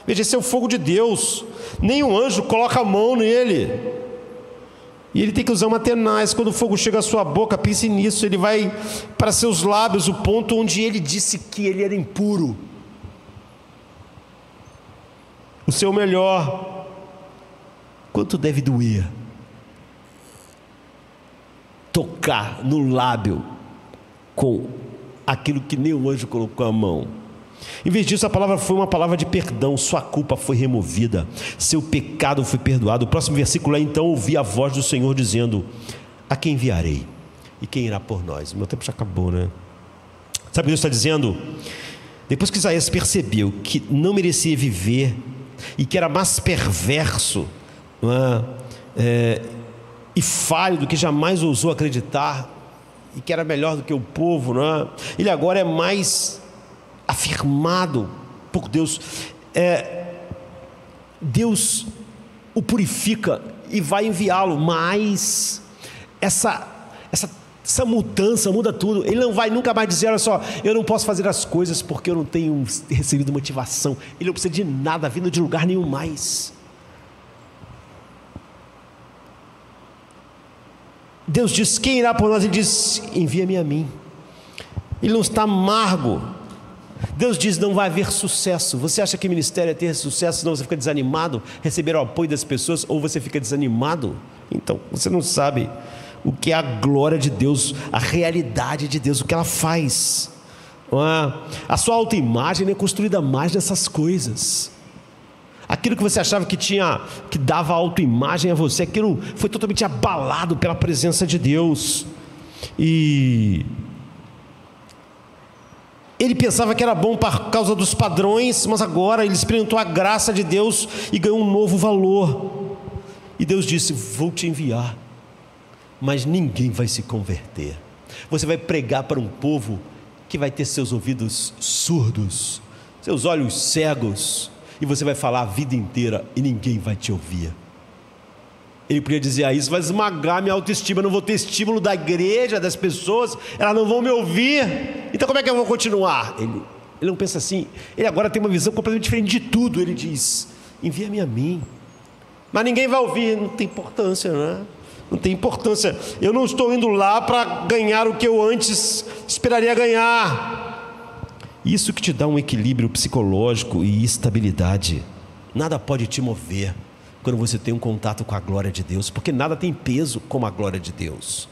Veja, esse é o fogo de Deus. Nenhum anjo coloca a mão nele. E ele tem que usar uma tenaz. Quando o fogo chega à sua boca, pense nisso. Ele vai para seus lábios, o ponto onde ele disse que ele era impuro. O seu melhor. Quanto deve doer tocar no lábio com aquilo que nem o anjo colocou a mão? Em vez disso, a palavra foi uma palavra de perdão. Sua culpa foi removida, seu pecado foi perdoado. O próximo versículo é: então ouvi a voz do Senhor dizendo: a quem enviarei? E quem irá por nós? Meu tempo já acabou, né? Sabe o que Deus está dizendo? Depois que Isaías percebeu que não merecia viver e que era mais perverso, e falho do que jamais ousou acreditar, e que era melhor do que o povo, ele agora é mais afirmado por Deus. Deus o purifica e vai enviá-lo, mas essa mudança muda tudo. Ele não vai nunca mais dizer: olha só, eu não posso fazer as coisas porque eu não tenho recebido motivação. Ele não precisa de nada vindo de lugar nenhum mais. Deus diz: quem irá por nós? Ele diz: envia-me a mim. Ele não está amargo. Deus diz: não vai haver sucesso. Você acha que ministério é ter sucesso? Não, você fica desanimado, receber o apoio das pessoas, ou você fica desanimado? Então, você não sabe o que é a glória de Deus, a realidade de Deus, o que ela faz. A sua autoimagem é construída mais dessas coisas. Aquilo que você achava que dava autoimagem a você, aquilo foi totalmente abalado pela presença de Deus. E ele pensava que era bom por causa dos padrões, mas agora ele experimentou a graça de Deus e ganhou um novo valor. E Deus disse: vou te enviar, mas ninguém vai se converter. Você vai pregar para um povo que vai ter seus ouvidos surdos, seus olhos cegos, e você vai falar a vida inteira e ninguém vai te ouvir. Ele podia dizer: isso vai esmagar minha autoestima, eu não vou ter estímulo da igreja, das pessoas, elas não vão me ouvir, então como é que eu vou continuar? Ele não pensa assim. Ele agora tem uma visão completamente diferente de tudo. Ele diz: envia-me a mim, mas ninguém vai ouvir. Não tem importância, né? Não tem importância. Eu não estou indo lá para ganhar o que eu antes esperaria ganhar. Isso que te dá um equilíbrio psicológico e estabilidade. Nada pode te mover quando você tem um contato com a glória de Deus, porque nada tem peso como a glória de Deus.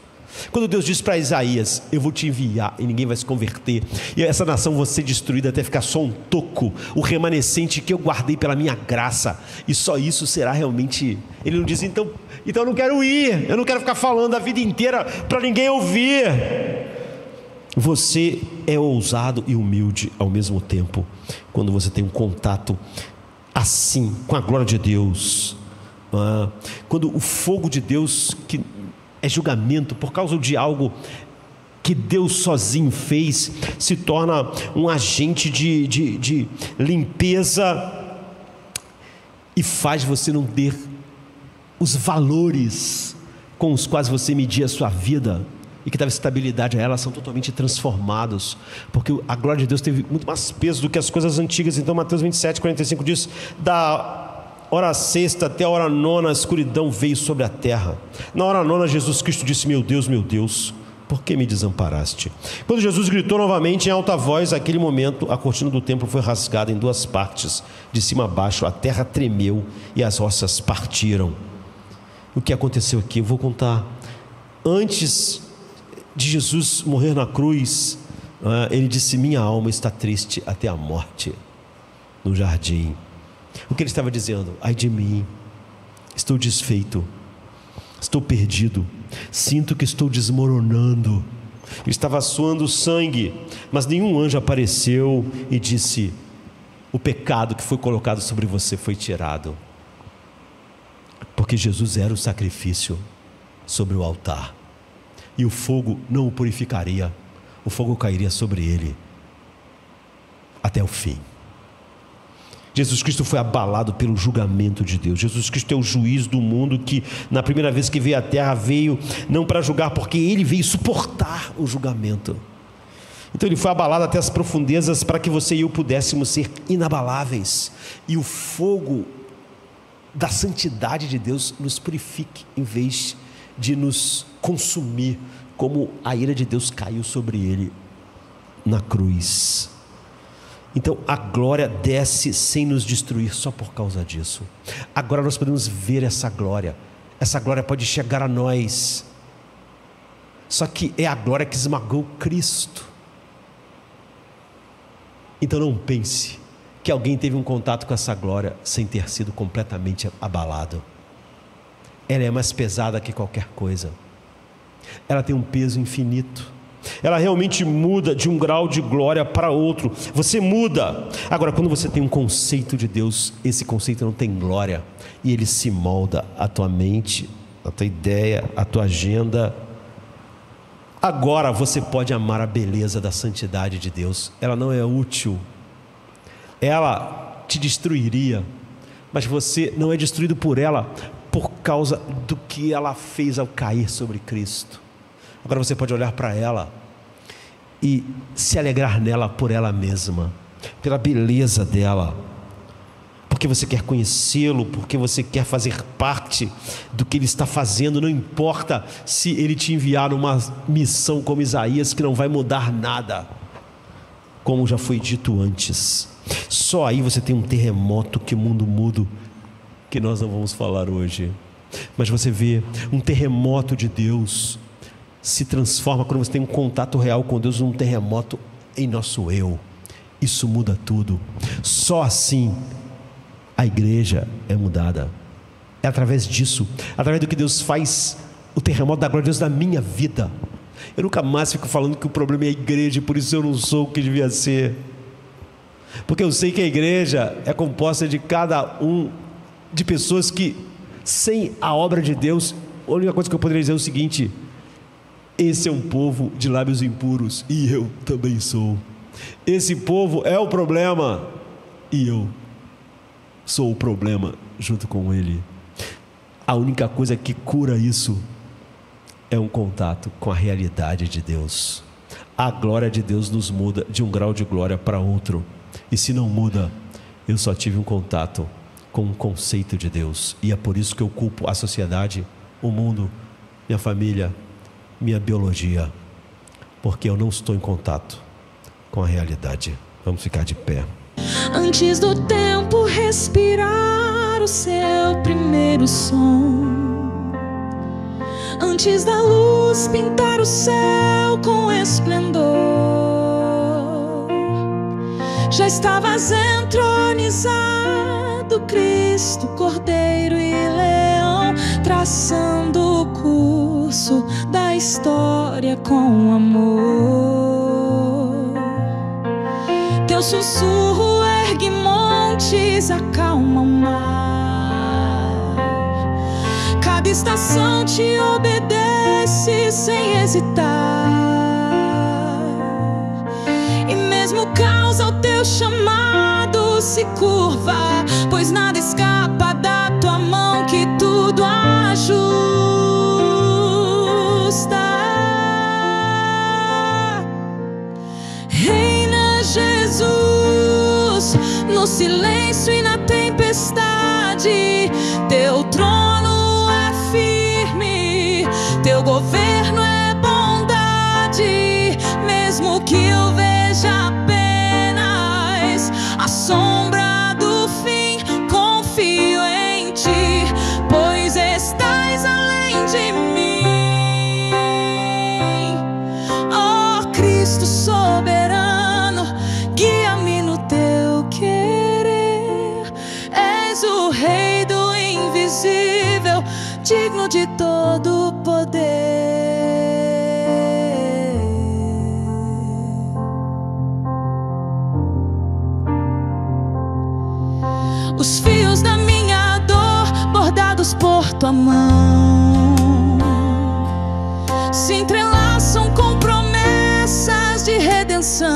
Quando Deus diz para Isaías: eu vou te enviar e ninguém vai se converter, e essa nação vai ser destruída até ficar só um toco, o remanescente que eu guardei pela minha graça, e só isso será realmente. Ele não diz: então eu não quero ir, eu não quero ficar falando a vida inteira para ninguém ouvir. Você é ousado e humilde ao mesmo tempo quando você tem um contato assim com a glória de Deus. Quando o fogo de Deus, que é julgamento por causa de algo que Deus sozinho fez, se torna um agente de limpeza e faz você não ter os valores com os quais você media a sua vida. e que dava estabilidade a ela são totalmente transformados, porque a glória de Deus teve muito mais peso do que as coisas antigas. Então Mateus 27:45 diz: da hora sexta até a hora nona a escuridão veio sobre a terra. Na hora nona Jesus Cristo disse: meu Deus, por que me desamparaste? Quando Jesus gritou novamente em alta voz, naquele momento a cortina do templo foi rasgada em duas partes, de cima a baixo, a terra tremeu e as rochas partiram. O que aconteceu aqui? Eu vou contar. Antes de Jesus morrer na cruz, ele disse: minha alma está triste até a morte, no jardim. O que ele estava dizendo? Ai de mim, estou desfeito, estou perdido, sinto que estou desmoronando. Estava suando sangue, mas nenhum anjo apareceu e disse: o pecado que foi colocado sobre você foi tirado. Porque Jesus era o sacrifício sobre o altar, e o fogo não o purificaria, o fogo cairia sobre ele até o fim. Jesus Cristo foi abalado pelo julgamento de Deus. Jesus Cristo é o juiz do mundo, que na primeira vez que veio à terra, veio não para julgar, porque ele veio suportar o julgamento. Então ele foi abalado até as profundezas, para que você e eu pudéssemos ser inabaláveis, e o fogo da santidade de Deus nos purifique, em vez de nos consumir, como a ira de Deus caiu sobre ele na cruz. Então a glória desce sem nos destruir, só por causa disso. Agora nós podemos ver essa glória pode chegar a nós, só que é a glória que esmagou Cristo. Então não pense que alguém teve um contato com essa glória sem ter sido completamente abalado. Ela é mais pesada que qualquer coisa, ela tem um peso infinito, ela realmente muda de um grau de glória para outro. Você muda. Agora, quando você tem um conceito de Deus, esse conceito não tem glória, e ele se molda a tua mente, a tua ideia, a tua agenda. Agora você pode amar a beleza da santidade de Deus. Ela não é útil, ela te destruiria, mas você não é destruído por ela, por causa do que ela fez ao cair sobre Cristo. Agora você pode olhar para ela e se alegrar nela por ela mesma, pela beleza dela, porque você quer conhecê-lo, porque você quer fazer parte do que ele está fazendo. Não importa se ele te enviar numa missão como Isaías, que não vai mudar nada, como já foi dito antes. Só aí você tem um terremoto, que mundo mudo, que nós não vamos falar hoje. Mas você vê um terremoto de Deus se transforma quando você tem um contato real com Deus, num terremoto em nosso eu. Isso muda tudo. Só assim a igreja é mudada. É através disso, através do que Deus faz, o terremoto da glória de Deus na minha vida. Eu nunca mais fico falando que o problema é a igreja, por isso eu não sou o que devia ser, porque eu sei que a igreja é composta de cada um, de pessoas que, sem a obra de Deus, a única coisa que eu poderia dizer é o seguinte: esse é um povo de lábios impuros, e eu também sou. Esse povo é o problema, e eu sou o problema junto com ele. A única coisa que cura isso é um contato com a realidade de Deus. A glória de Deus nos muda de um grau de glória para outro, e se não muda, eu só tive um contato com um conceito de Deus, e é por isso que eu culpo a sociedade, o mundo, minha família, minha biologia, porque eu não estou em contato com a realidade. Vamos ficar de pé. Antes do tempo respirar o seu primeiro som, antes da luz pintar o céu com esplendor, já estavas entronizado, Cristo, Cordeiro e Leão, traçando o curso da história com amor. Teu sussurro ergue montes, acalma o mar. Cada estação te obedece sem hesitar, e mesmo o caos ao teu chamado se curva, pois nada escapa da tua mão, que tudo ajusta. Jesus, no silêncio e na tempestade, teu trono é firme, teu governo é bondade. Mesmo que eu veja apenas a sombra do fim, confio em ti, pois estás além de mim. Ó Cristo soberano, guia-me no teu querer. És o Rei do invisível, digno de todo poder. Os fios da minha dor, bordados por tua mão, se entrelaçam com promessas de redenção.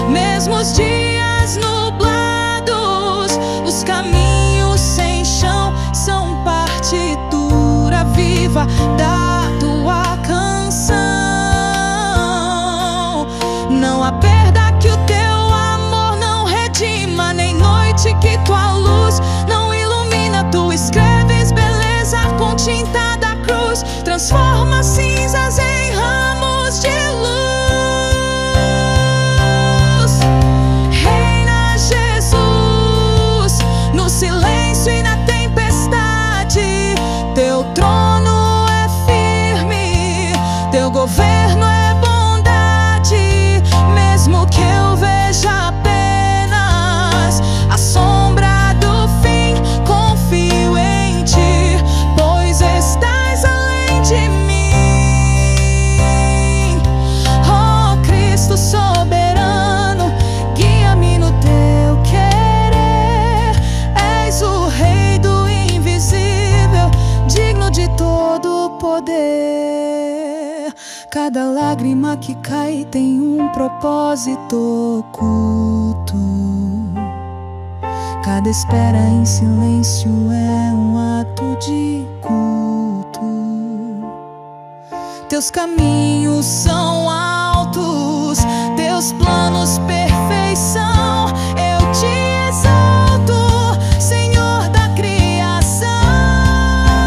Mesmo os dias nublados, os caminhos sem chão, são partitura viva da tua canção. Não há perda que o teu amor não redima, nem noite que tua luz não ilumina. Tu escreves beleza com tinta da cruz, transforma cinzas em ramos de luz. Reina Jesus, no silêncio e na tempestade, teu trono é firme, teu governo é bondade. Mesmo que eu veja apenas a sombra do fim, confio em ti, pois estás além de mim. Ó Cristo soberano, guia-me no teu querer. És o Rei do invisível, digno de todo poder. Cada lágrima que cai tem um propósito oculto. Cada espera em silêncio é um ato de culto. Teus caminhos são altos, teus planos perfeição.